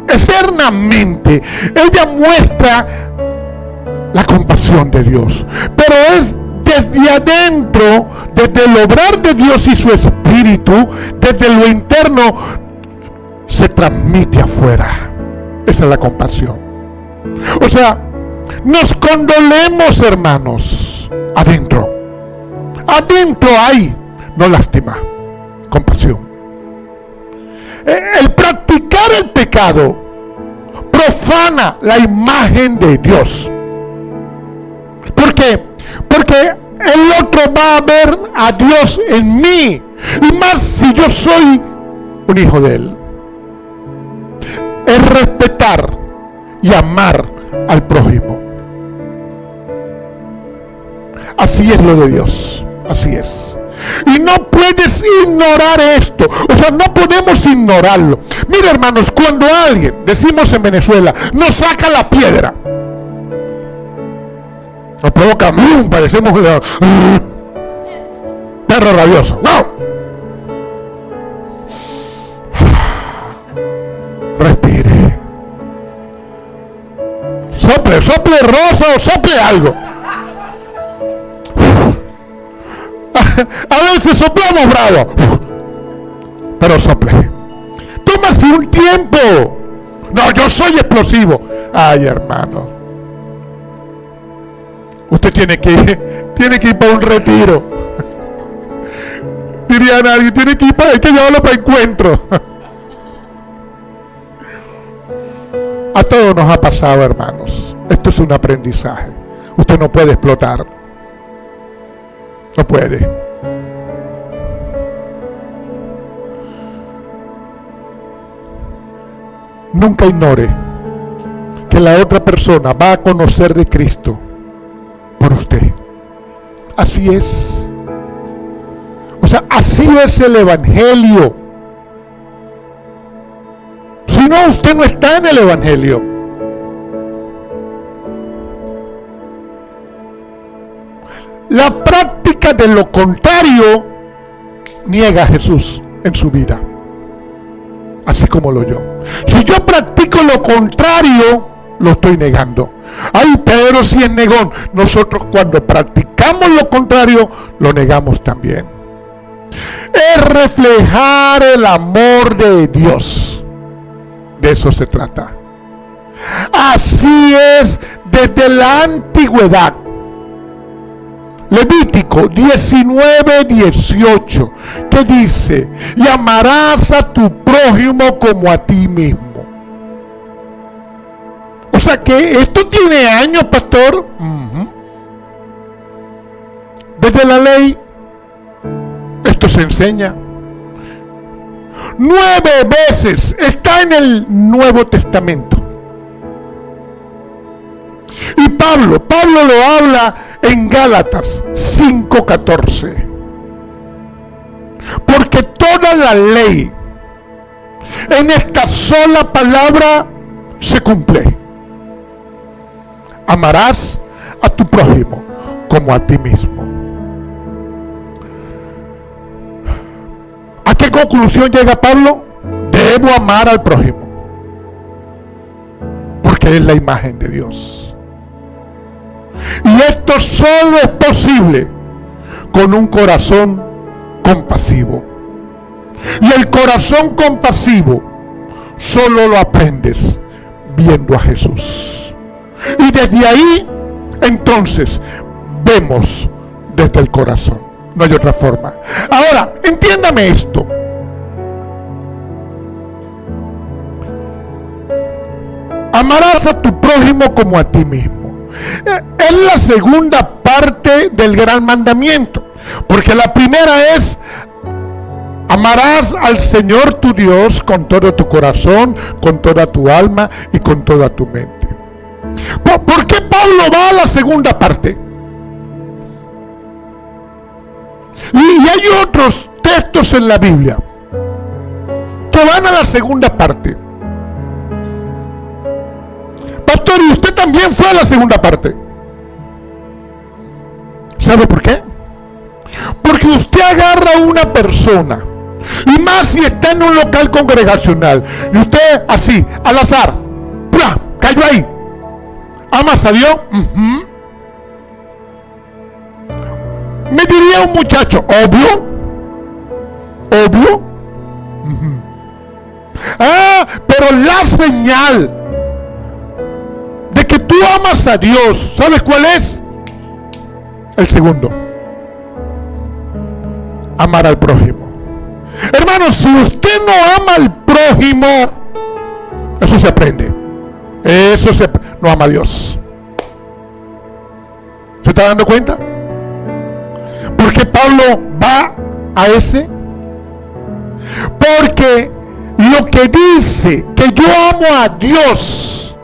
externamente, ella muestra la compasión de Dios, pero es desde adentro, desde el obrar de Dios y su espíritu, desde lo interno, se transmite afuera. Esa es la compasión. O sea, nos condolemos, hermanos, adentro. Adentro hay, no lástima, compasión. El practicar el pecado profana la imagen de Dios. ¿Por qué? Porque el otro va a ver a Dios en mí, y más si yo soy un hijo de Él. Es respetar y amar al prójimo. Así es lo de Dios, así es. Y no puedes ignorar esto. O sea, no podemos ignorarlo. Mira, hermanos, cuando alguien, decimos en Venezuela, nos saca la piedra, nos provoca, parecemos perro rabioso. ¡No! Respire. Sople rosa o sople algo. A veces soplamos bravo, pero sople. Tómase un tiempo. No, yo soy explosivo. Ay, hermano, usted tiene que ir para un retiro. Diría nadie, tiene que ir para, hay que llevarlo para encuentro. A todos nos ha pasado, hermanos. Esto es un aprendizaje. Usted no puede explotar. No puede. Nunca ignore que la otra persona va a conocer de Cristo por usted. Así es. O sea, así es el Evangelio. Si no, usted no está en el Evangelio. La práctica de lo contrario niega a Jesús en su vida, así como lo yo. Si yo practico lo contrario, lo estoy negando. Ay, Pedro sí es negón. Nosotros cuando practicamos lo contrario, lo negamos también. Es reflejar el amor de Dios. De eso se trata. Así es desde la antigüedad. Levítico 19:18, que dice: y amarás a tu prójimo como a ti mismo. O sea que esto tiene años, pastor. Desde la ley esto se enseña. 9 veces está en el Nuevo Testamento. Y Pablo lo habla en Gálatas 5:14. Porque toda la ley en esta sola palabra se cumple. Amarás a tu prójimo como a ti mismo. ¿A qué conclusión llega Pablo? Debo amar al prójimo, porque es la imagen de Dios. Y esto solo es posible con un corazón compasivo. Y el corazón compasivo solo lo aprendes viendo a Jesús. Y desde ahí, entonces, vemos desde el corazón. No hay otra forma. Ahora, entiéndame esto. Amarás a tu prójimo como a ti mismo. Es la segunda parte del gran mandamiento. Porque la primera es: amarás al Señor tu Dios con todo tu corazón, con toda tu alma y con toda tu mente. ¿Por qué Pablo va a la segunda parte? Y hay otros textos en la Biblia que van a la segunda parte. Pastor, ¿y usted también fue a la segunda parte? ¿Sabe por qué? Porque usted agarra a una persona, y más si está en un local congregacional, y usted así, al azar, ¡plá!, cayó ahí. ¿Amas a Dios? Me diría un muchacho, obvio. Pero la señal de que tú amas a Dios, ¿sabes cuál es? El segundo: amar al prójimo. Hermanos, si usted no ama al prójimo, eso se aprende. No ama a Dios. ¿Se está dando cuenta? ¿Por qué Pablo va a ese? Porque lo que dice que yo amo a Dios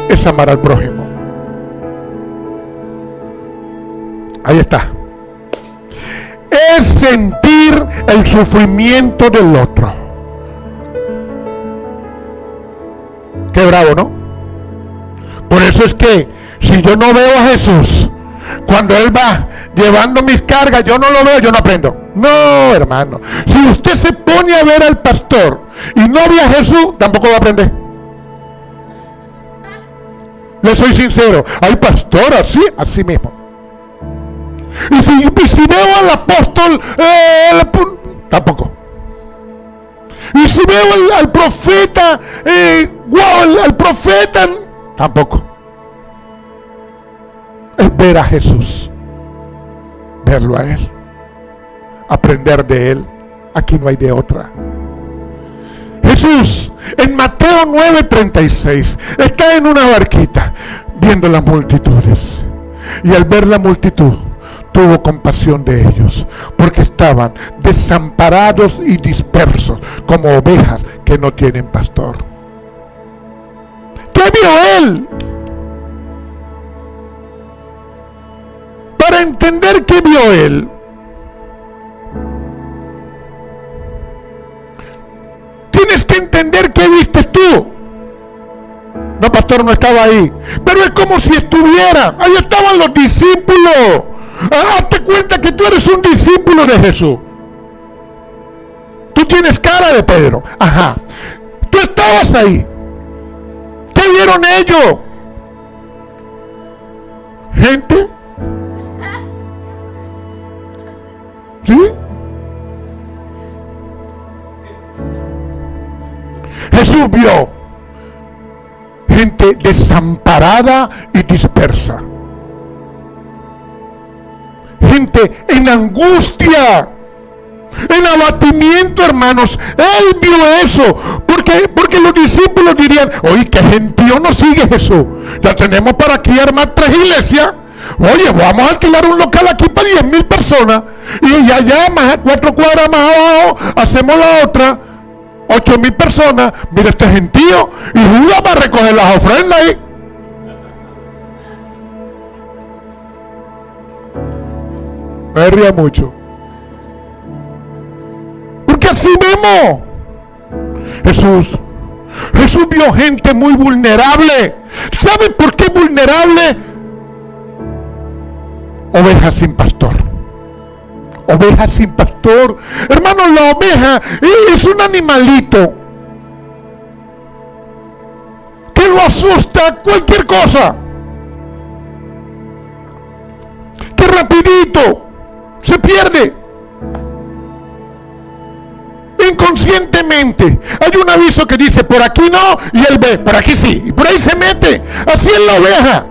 es amar al prójimo. Ahí está. Es sentir el sufrimiento del otro. Qué bravo, ¿no? Por eso es que si yo no veo a Jesús, cuando Él va llevando mis cargas, yo no lo veo, yo no aprendo. No, hermano. Si usted se pone a ver al pastor y no ve a Jesús, tampoco va a aprender. Le soy sincero. Hay pastor así mismo. Y si veo al apóstol, tampoco. Y si veo al profeta, al profeta, tampoco. Es ver a Jesús, verlo a Él, aprender de Él. Aquí no hay de otra. Jesús, en Mateo 9:36, está en una barquita viendo las multitudes. Y al ver la multitud, tuvo compasión de ellos, porque estaban desamparados y dispersos, como ovejas que no tienen pastor. ¿Qué vio Él? Para entender qué vio Él, tienes que entender qué viste tú. No, pastor, no estaba ahí, pero es como si estuviera. Ahí estaban los discípulos. Hazte cuenta que tú eres un discípulo de Jesús. Tú tienes cara de Pedro. Ajá. Tú estabas ahí. ¿Qué vieron ellos? Gente. ¿Sí? Jesús vio gente desamparada y dispersa. Gente en angustia, en abatimiento, hermanos. Él vio eso. Porque los discípulos dirían: oye, qué gentío nos sigue Jesús. Ya tenemos para aquí armar 3 iglesias. Oye, vamos a alquilar un local aquí para 10,000 personas. Y allá, 4 cuadras más abajo, hacemos la otra, 8,000 personas. Mira este gentío. Y Judas va a recoger las ofrendas ahí. Me ría mucho. Porque así vemos. Jesús vio gente muy vulnerable. ¿Sabe por qué vulnerable? Ovejas sin pastor. Ovejas sin pastor. Hermano, la oveja es un animalito que lo asusta cualquier cosa. rapidito se pierde. Inconscientemente hay un aviso que dice por aquí no, y él ve, por aquí sí, y por ahí se mete. Así es la oveja.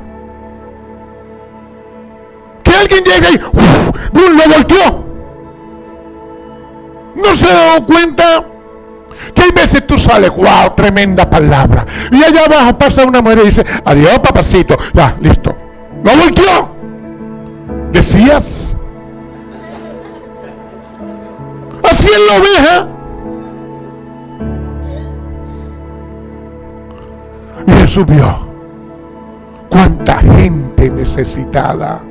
Que alguien llega y lo volteó. No se ha dado cuenta que hay veces tú sales, wow, tremenda palabra, y allá abajo pasa una mujer y dice, adiós papacito, ya, listo, lo volteó. Decías. Así es la oveja. Y Jesús vio cuánta gente necesitada.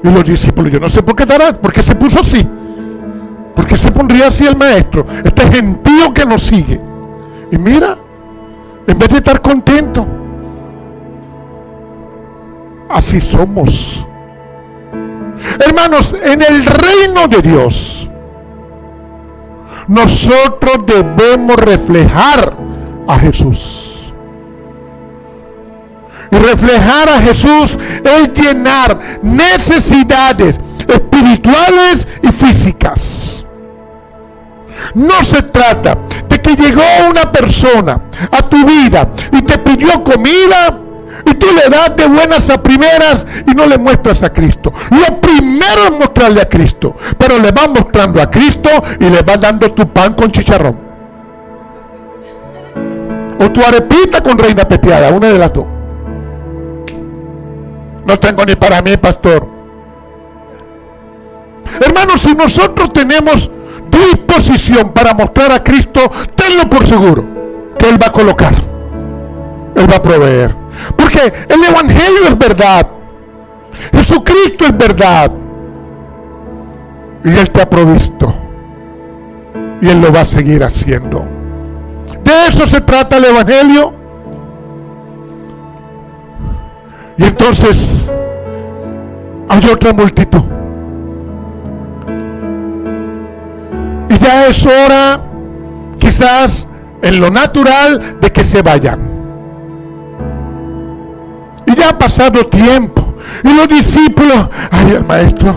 Y los discípulos, yo no sé por qué se puso así. ¿Por qué se pondría así el maestro? Este gentío que nos sigue. Y mira, en vez de estar contento, así somos. Hermanos, en el reino de Dios, nosotros debemos reflejar a Jesús. Y reflejar a Jesús es llenar necesidades espirituales y físicas. No se trata de que llegó una persona a tu vida y te pidió comida y tú le das de buenas a primeras y no le muestras a Cristo. Lo primero es mostrarle a Cristo, pero le vas mostrando a Cristo y le vas dando tu pan con chicharrón o tu arepita con reina pepiada, una de las dos. No tengo ni para mí, pastor. Hermanos, si nosotros tenemos disposición para mostrar a Cristo, tenlo por seguro que Él va a colocar, Él va a proveer, porque el evangelio es verdad, Jesucristo es verdad, y Él te ha provisto y Él lo va a seguir haciendo. De eso se trata el evangelio. Y entonces hay otra multitud. Y ya es hora, quizás en lo natural, de que se vayan. Y ya ha pasado tiempo. Y los discípulos, ay, el maestro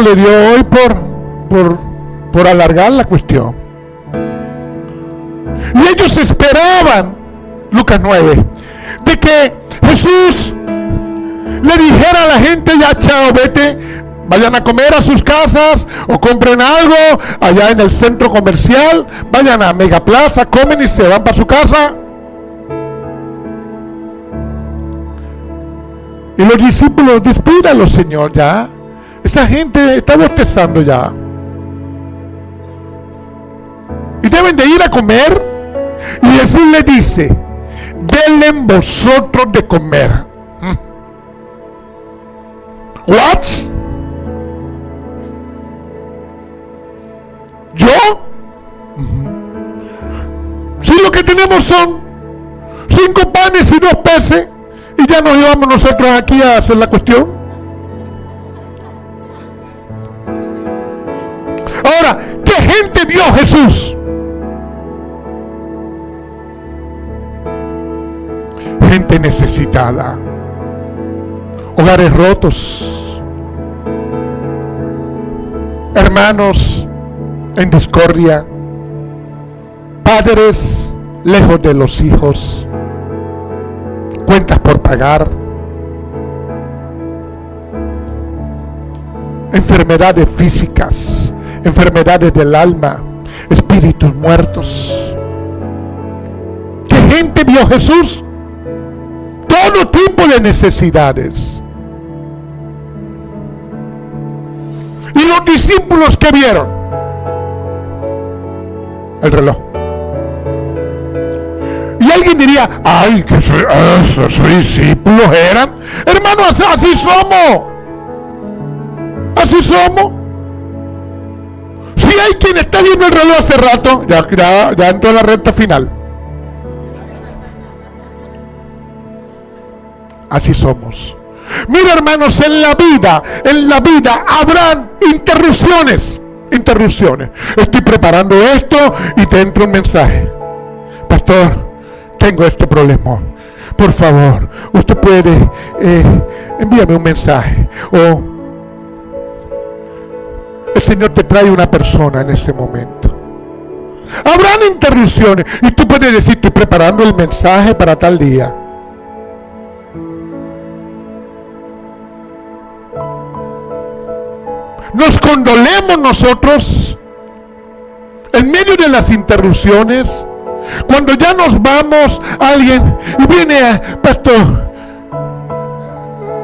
le dio hoy por alargar la cuestión. Y ellos esperaban, Lucas 9, de que Jesús le dijera a la gente, ya chao, vete, vayan a comer a sus casas o compren algo allá en el centro comercial, vayan a Megaplaza, comen y se van para su casa. Y los discípulos, despídalos, Señor, ya. Esa gente está bostezando ya. Y deben de ir a comer. Y Jesús le dice, denle vosotros de comer. ¿What? ¿Yo? Si lo que tenemos son 5 panes y 2 peces, y ya nos llevamos nosotros aquí a hacer la cuestión. Ahora, ¿qué gente vio Jesús? Gente necesitada, hogares rotos, hermanos en discordia, padres lejos de los hijos, cuentas por pagar, enfermedades físicas, enfermedades del alma, espíritus muertos. ¿Qué gente vio Jesús? Todo tipo de necesidades. Y los discípulos, ¿qué vieron? El reloj. Y alguien diría, ay, que esos discípulos eran. Hermano, así somos. Así somos. Si hay quien está viendo el reloj hace rato, ya entró en la recta final. Así somos. Mira, hermanos, en la vida habrán interrupciones. Estoy preparando esto y te entra un mensaje. Pastor, tengo este problema. Por favor, usted puede envíame un mensaje. O el Señor te trae una persona en ese momento. Habrán interrupciones y tú puedes decir, estoy preparando el mensaje para tal día. Nos condolemos nosotros en medio de las interrupciones. Cuando ya nos vamos, alguien y viene pastor,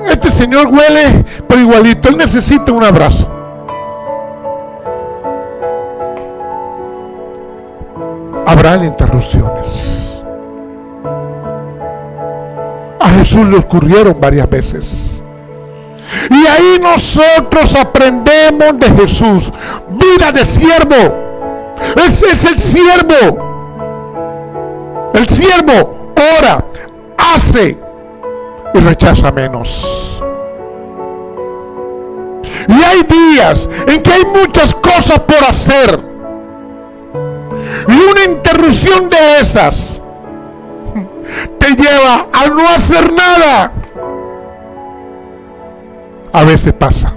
este señor huele pero igualito, él necesita un abrazo. Habrán interrupciones. A Jesús le ocurrieron varias veces. Y ahí nosotros aprendemos de Jesús. Vida de siervo. Ese es el siervo. El siervo ora, hace y rechaza menos. Y hay días en que hay muchas cosas por hacer. Y una interrupción de esas te lleva a no hacer nada. A veces pasa.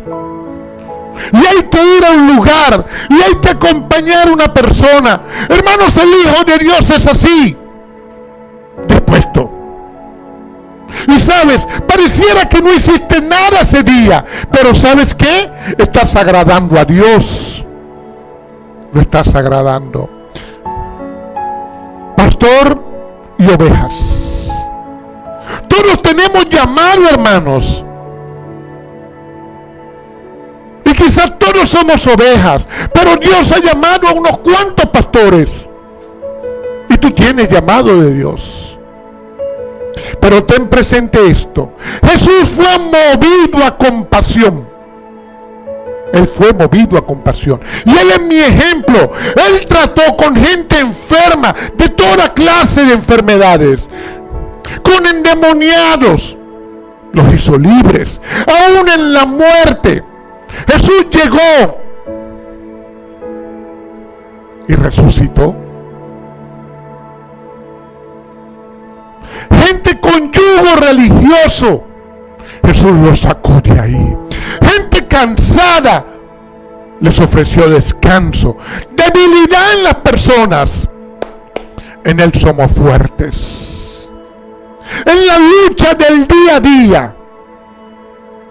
Y hay que ir a un lugar. Y hay que acompañar a una persona. Hermanos, el Hijo de Dios es así. Dispuesto. Y sabes, pareciera que no hiciste nada ese día. Pero ¿sabes qué? Estás agradando a Dios. Lo estás agradando. Pastor y ovejas. Todos tenemos llamado, hermanos. Y quizás todos somos ovejas, pero Dios ha llamado a unos cuantos pastores. Y tú tienes llamado de Dios. Pero ten presente esto. Jesús fue movido a compasión. Él fue movido a compasión. Y Él es mi ejemplo. Él trató con gente enferma, de toda clase de enfermedades. Con endemoniados. Los hizo libres. Aún en la muerte. Jesús llegó. Y resucitó. Gente con yugo religioso. Jesús los sacó de ahí. Gente cansada, les ofreció descanso. Debilidad en las personas. En Él somos fuertes. En la lucha del día a día,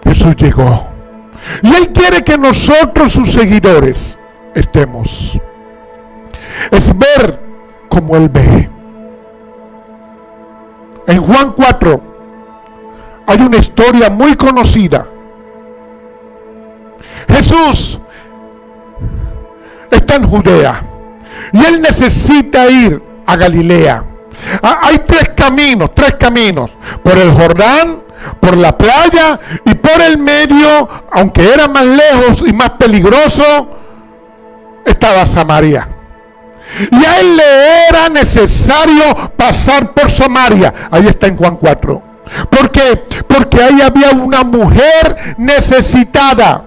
Jesús llegó. Y Él quiere que nosotros, sus seguidores, estemos. Es ver como Él ve. En Juan 4 hay una historia muy conocida. Jesús está en Judea y Él necesita ir a Galilea. Hay tres caminos. Por el Jordán, por la playa y por el medio, aunque era más lejos y más peligroso, estaba Samaria. Y a Él le era necesario pasar por Samaria. Ahí está en Juan 4. ¿Por qué? Porque ahí había una mujer necesitada.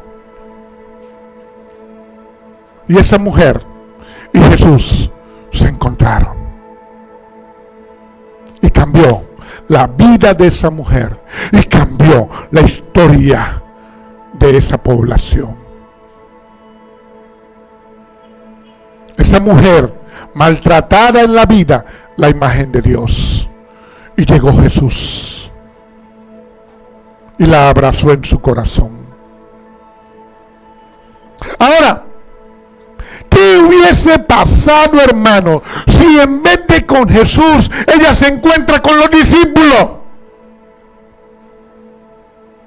Y esa mujer y Jesús se encontraron. Y cambió la vida de esa mujer. Y cambió la historia de esa población. Esa mujer maltratada en la vida, la imagen de Dios. Y llegó Jesús. Y la abrazó en su corazón. Ahora, ¿qué hubiese pasado, hermano, si en vez de con Jesús, ella se encuentra con los discípulos?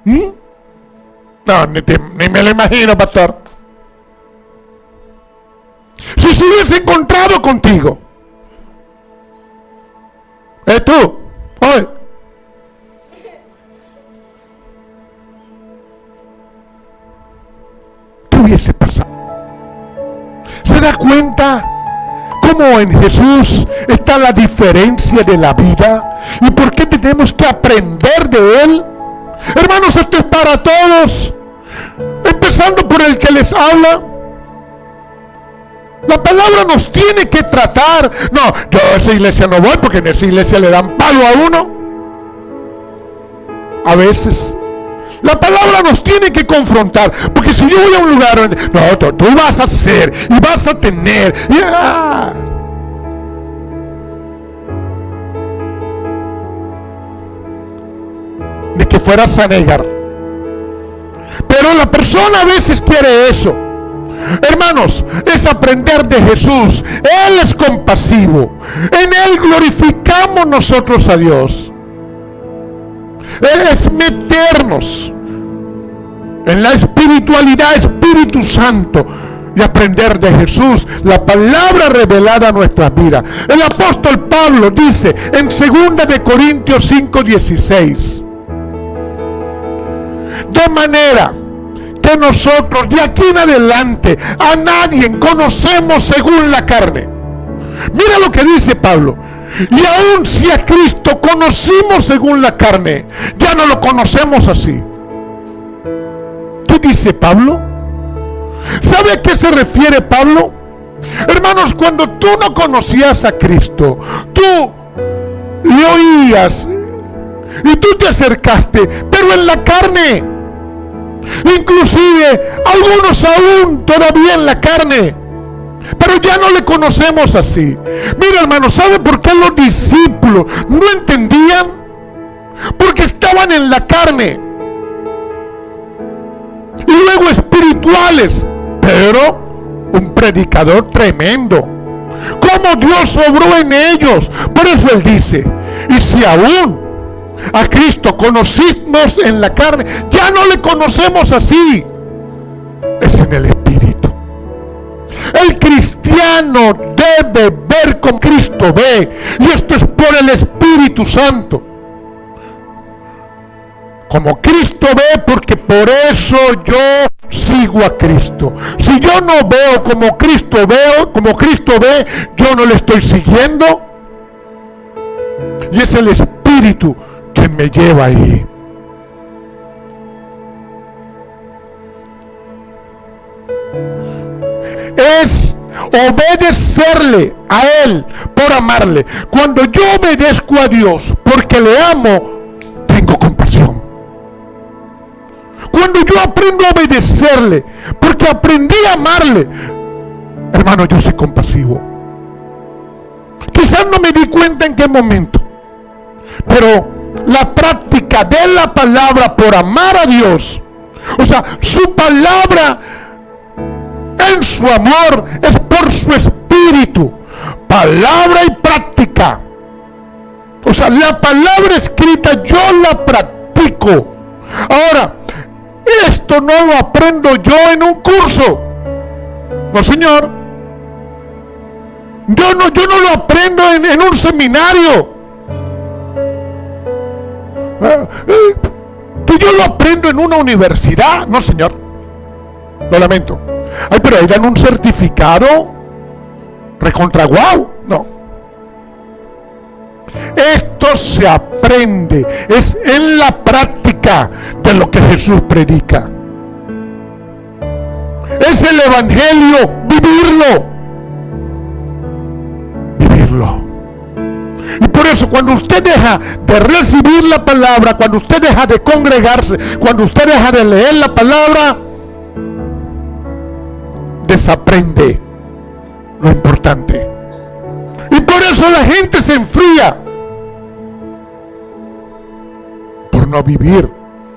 No, ni me lo imagino, pastor. Si se hubiese encontrado contigo. Tú, hoy. ¿Qué hubiese pasado? ¿Se da cuenta cómo en Jesús está la diferencia de la vida? ¿Y por qué tenemos que aprender de Él? Hermanos, esto es para todos. Empezando por el que les habla. La palabra nos tiene que tratar. No, yo a esa iglesia no voy porque en esa iglesia le dan palo a uno. A veces la palabra nos tiene que confrontar, porque si yo voy a un lugar, no, tú vas a hacer y vas a tener. Ni que fueras a negar. Pero la persona a veces quiere eso. Hermanos, es aprender de Jesús. Él es compasivo. En Él glorificamos nosotros a Dios. Es meternos en la espiritualidad, Espíritu Santo, y aprender de Jesús, la palabra revelada a nuestras vidas. El apóstol Pablo dice en 2 Corintios 5:16: de manera que nosotros de aquí en adelante a nadie conocemos según la carne. Mira lo que dice Pablo. Y aun si a Cristo conocimos según la carne, ya no lo conocemos así. ¿Qué dice Pablo? ¿Sabe a qué se refiere Pablo? Hermanos, cuando tú no conocías a Cristo, tú le oías y tú te acercaste, pero en la carne. Inclusive algunos aún todavía en la carne, pero ya no le conocemos así. Mira, hermano, ¿sabe por qué los discípulos no entendían? Porque estaban en la carne y luego espirituales. Pero un predicador tremendo, cómo Dios obró en ellos. Por eso él dice: y si aún a Cristo conocimos en la carne, ya no le conocemos así, es en el Espíritu. El cristiano debe ver como Cristo ve, y esto es por el Espíritu Santo. Como Cristo ve, porque por eso yo sigo a Cristo. Si yo no veo como Cristo ve, yo no le estoy siguiendo. Y es el Espíritu que me lleva ahí. Es obedecerle a Él por amarle. Cuando yo obedezco a Dios porque le amo, tengo compasión. Cuando yo aprendo a obedecerle porque aprendí a amarle, hermano, yo soy compasivo. Quizás no me di cuenta en qué momento, pero la práctica de la palabra por amar a Dios, o sea, su palabra en su amor es por su Espíritu, palabra y práctica. O sea, la palabra escrita yo la practico. Ahora, esto no lo aprendo yo en un curso. No, señor. Yo no lo aprendo en un seminario. Que yo lo aprendo en una universidad. No, señor. Lo lamento. Ay, pero ahí dan un certificado recontra guau. No. Esto se aprende, es en la práctica de lo que Jesús predica. Es el Evangelio, vivirlo. Y por eso cuando usted deja de recibir la palabra, cuando usted deja de congregarse, cuando usted deja de leer la palabra, desaprende lo importante. Y por eso la gente se enfría. Por no vivir,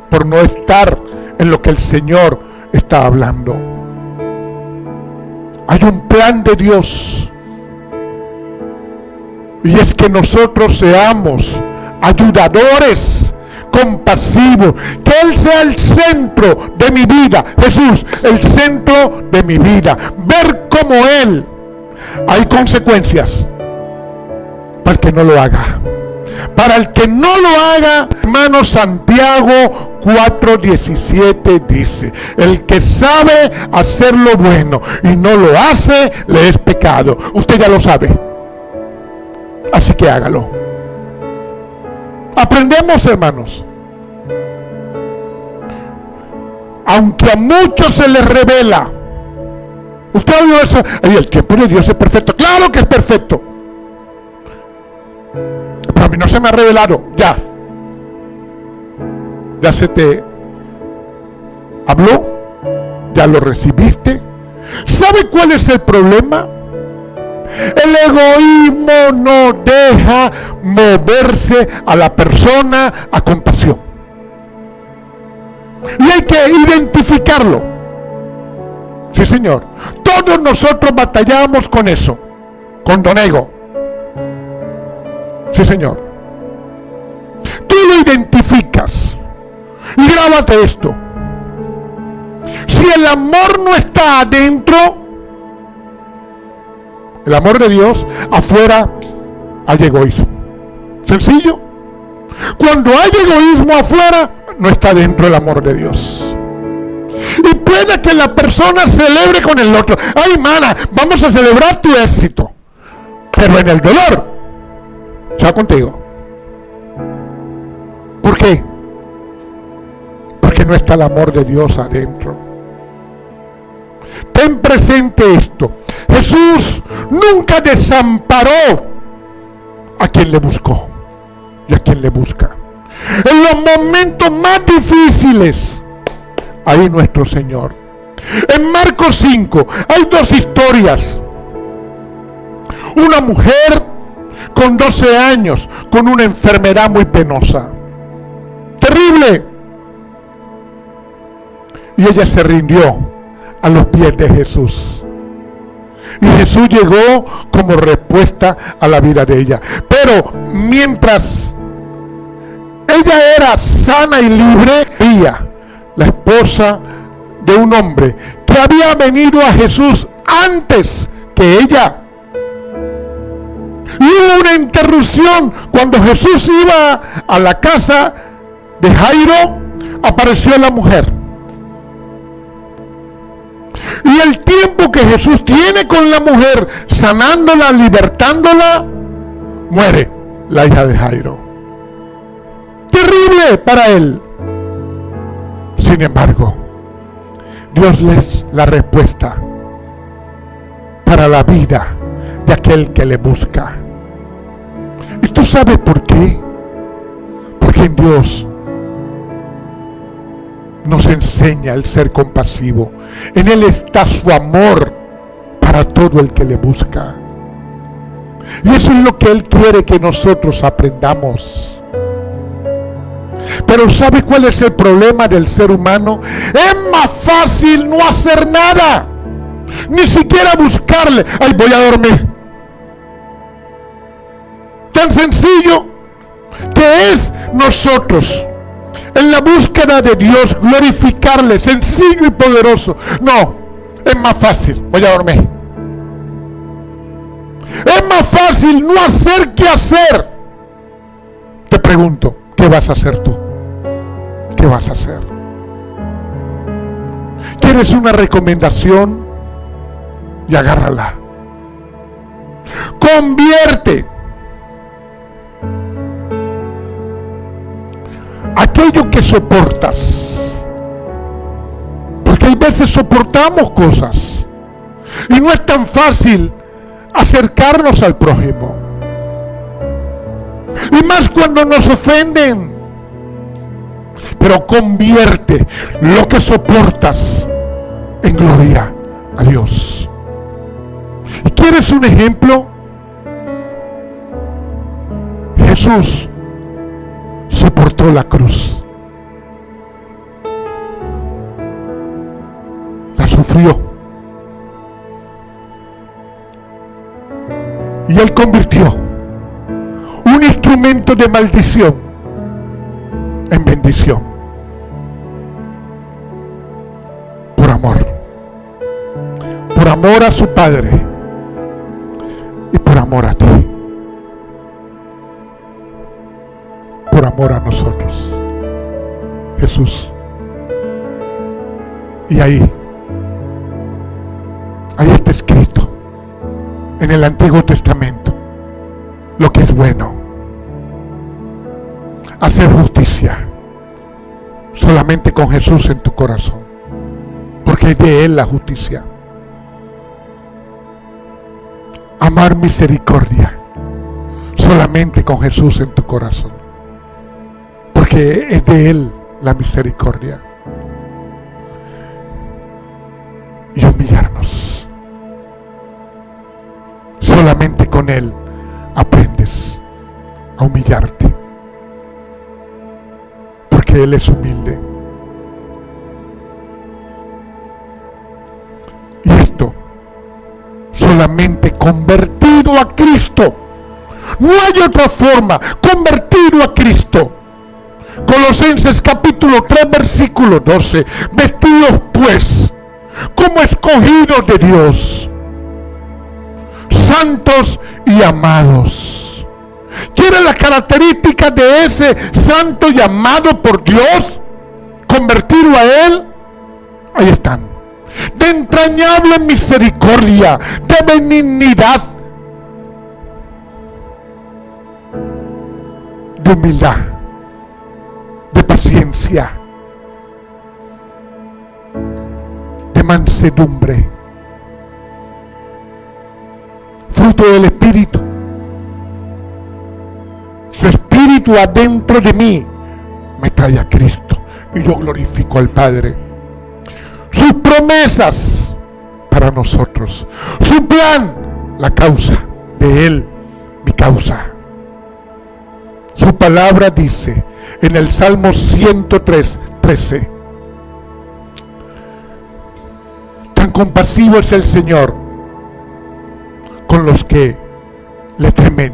por no estar en lo que el Señor está hablando. Hay un plan de Dios. Y es que nosotros seamos ayudadores, compasivos. Que Él sea el centro de mi vida. Jesús, el centro de mi vida. Ver como Él. Hay consecuencias para el que no lo haga. Para el que no lo haga, hermano, Santiago 4:17 dice: el que sabe hacer lo bueno y no lo hace, le es pecado. Usted ya lo sabe, así que hágalo. Aprendemos, hermanos. Aunque a muchos se les revela ¿Usted ha oído eso? Ay, el tiempo de Dios es perfecto. ¡Claro que es perfecto! Pero a mí no se me ha revelado. Ya se te habló, ya lo recibiste. ¿Sabe cuál es el problema? El egoísmo no deja moverse a la persona a compasión. Y hay que identificarlo. Sí, señor. Todos nosotros batallamos con eso, con don ego. Sí, señor. Tú lo identificas. Y grábate esto. Si el amor no está adentro, el amor de Dios, afuera hay egoísmo. Sencillo. Cuando hay egoísmo afuera, no está dentro el amor de Dios. Y puede que la persona celebre con el otro. Ay, mana, vamos a celebrar tu éxito. Pero en el dolor, ¿está contigo? ¿Por qué? Porque no está el amor de Dios adentro. Ten presente esto. Jesús nunca desamparó a quien le buscó y a quien le busca. En los momentos más difíciles, ahí nuestro Señor. En Marcos 5 hay dos historias. Una mujer con 12 años con una enfermedad muy penosa, terrible, y ella se rindió a los pies de Jesús. Y Jesús llegó como respuesta a la vida de ella. Pero mientras ella era sana y libre, ella, la esposa de un hombre que había venido a Jesús antes que ella. Y hubo una interrupción cuando Jesús iba a la casa de Jairo, apareció la mujer. Y el tiempo que Jesús tiene con la mujer, sanándola, libertándola, muere la hija de Jairo. Terrible para él. Sin embargo, Dios les la respuesta para la vida de aquel que le busca. ¿Y tú sabes por qué? Porque en Dios nos enseña el ser compasivo. En Él está su amor para todo el que le busca. Y eso es lo que Él quiere que nosotros aprendamos. Pero ¿sabe cuál es el problema del ser humano? Es más fácil no hacer nada, ni siquiera buscarle. Ay, voy a dormir. Tan sencillo que es nosotros en la búsqueda de Dios, glorificarle, sencillo y poderoso. No, es más fácil, voy a dormir. Es más fácil no hacer que hacer. Te pregunto, ¿qué vas a hacer tú? ¿Qué vas a hacer? ¿Quieres una recomendación? Y agárrala. Convierte aquello que soportas, porque hay veces soportamos cosas y no es tan fácil acercarnos al prójimo, y más cuando nos ofenden. Pero convierte lo que soportas en gloria a Dios. ¿Y quieres un ejemplo? Jesús soportó la cruz, la sufrió, y Él convirtió un instrumento de maldición en bendición, por amor a su Padre y por amor a ti, por amor a nosotros, Jesús. Y ahí está escrito en el Antiguo Testamento lo que es bueno: hacer justicia solamente con Jesús en tu corazón, porque es de Él la justicia. amar misericordia solamente con Jesús en tu corazón, porque es de Él la misericordia. Y humillarnos. Solamente con Él aprendes a humillarte, porque Él es humilde. Y esto solamente convertido a Cristo. No hay otra forma. Convertido a Cristo. Colosenses capítulo 3 versículo 12. Vestidos pues como escogidos de Dios, santos y amados. ¿Quieren las características de ese santo y amado por Dios? Convertido a Él. Ahí están. De entrañable misericordia, de benignidad, de humildad, de paciencia, de mansedumbre, fruto del Espíritu. Su Espíritu adentro de mí me trae a Cristo y yo glorifico al Padre. Sus promesas para nosotros, su plan, la causa de Él, mi causa. Su palabra dice en el Salmo 103, 13: tan compasivo es el Señor con los que le temen,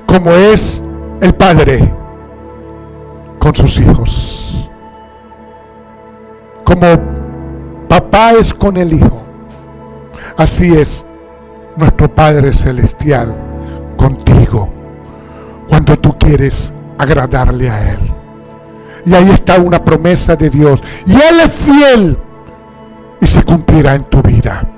como es el Padre con sus hijos. Como papá es con el Hijo, así es nuestro Padre Celestial contigo, cuando tú quieres agradarle a Él. Y ahí está una promesa de Dios, y Él es fiel y se cumplirá en tu vida.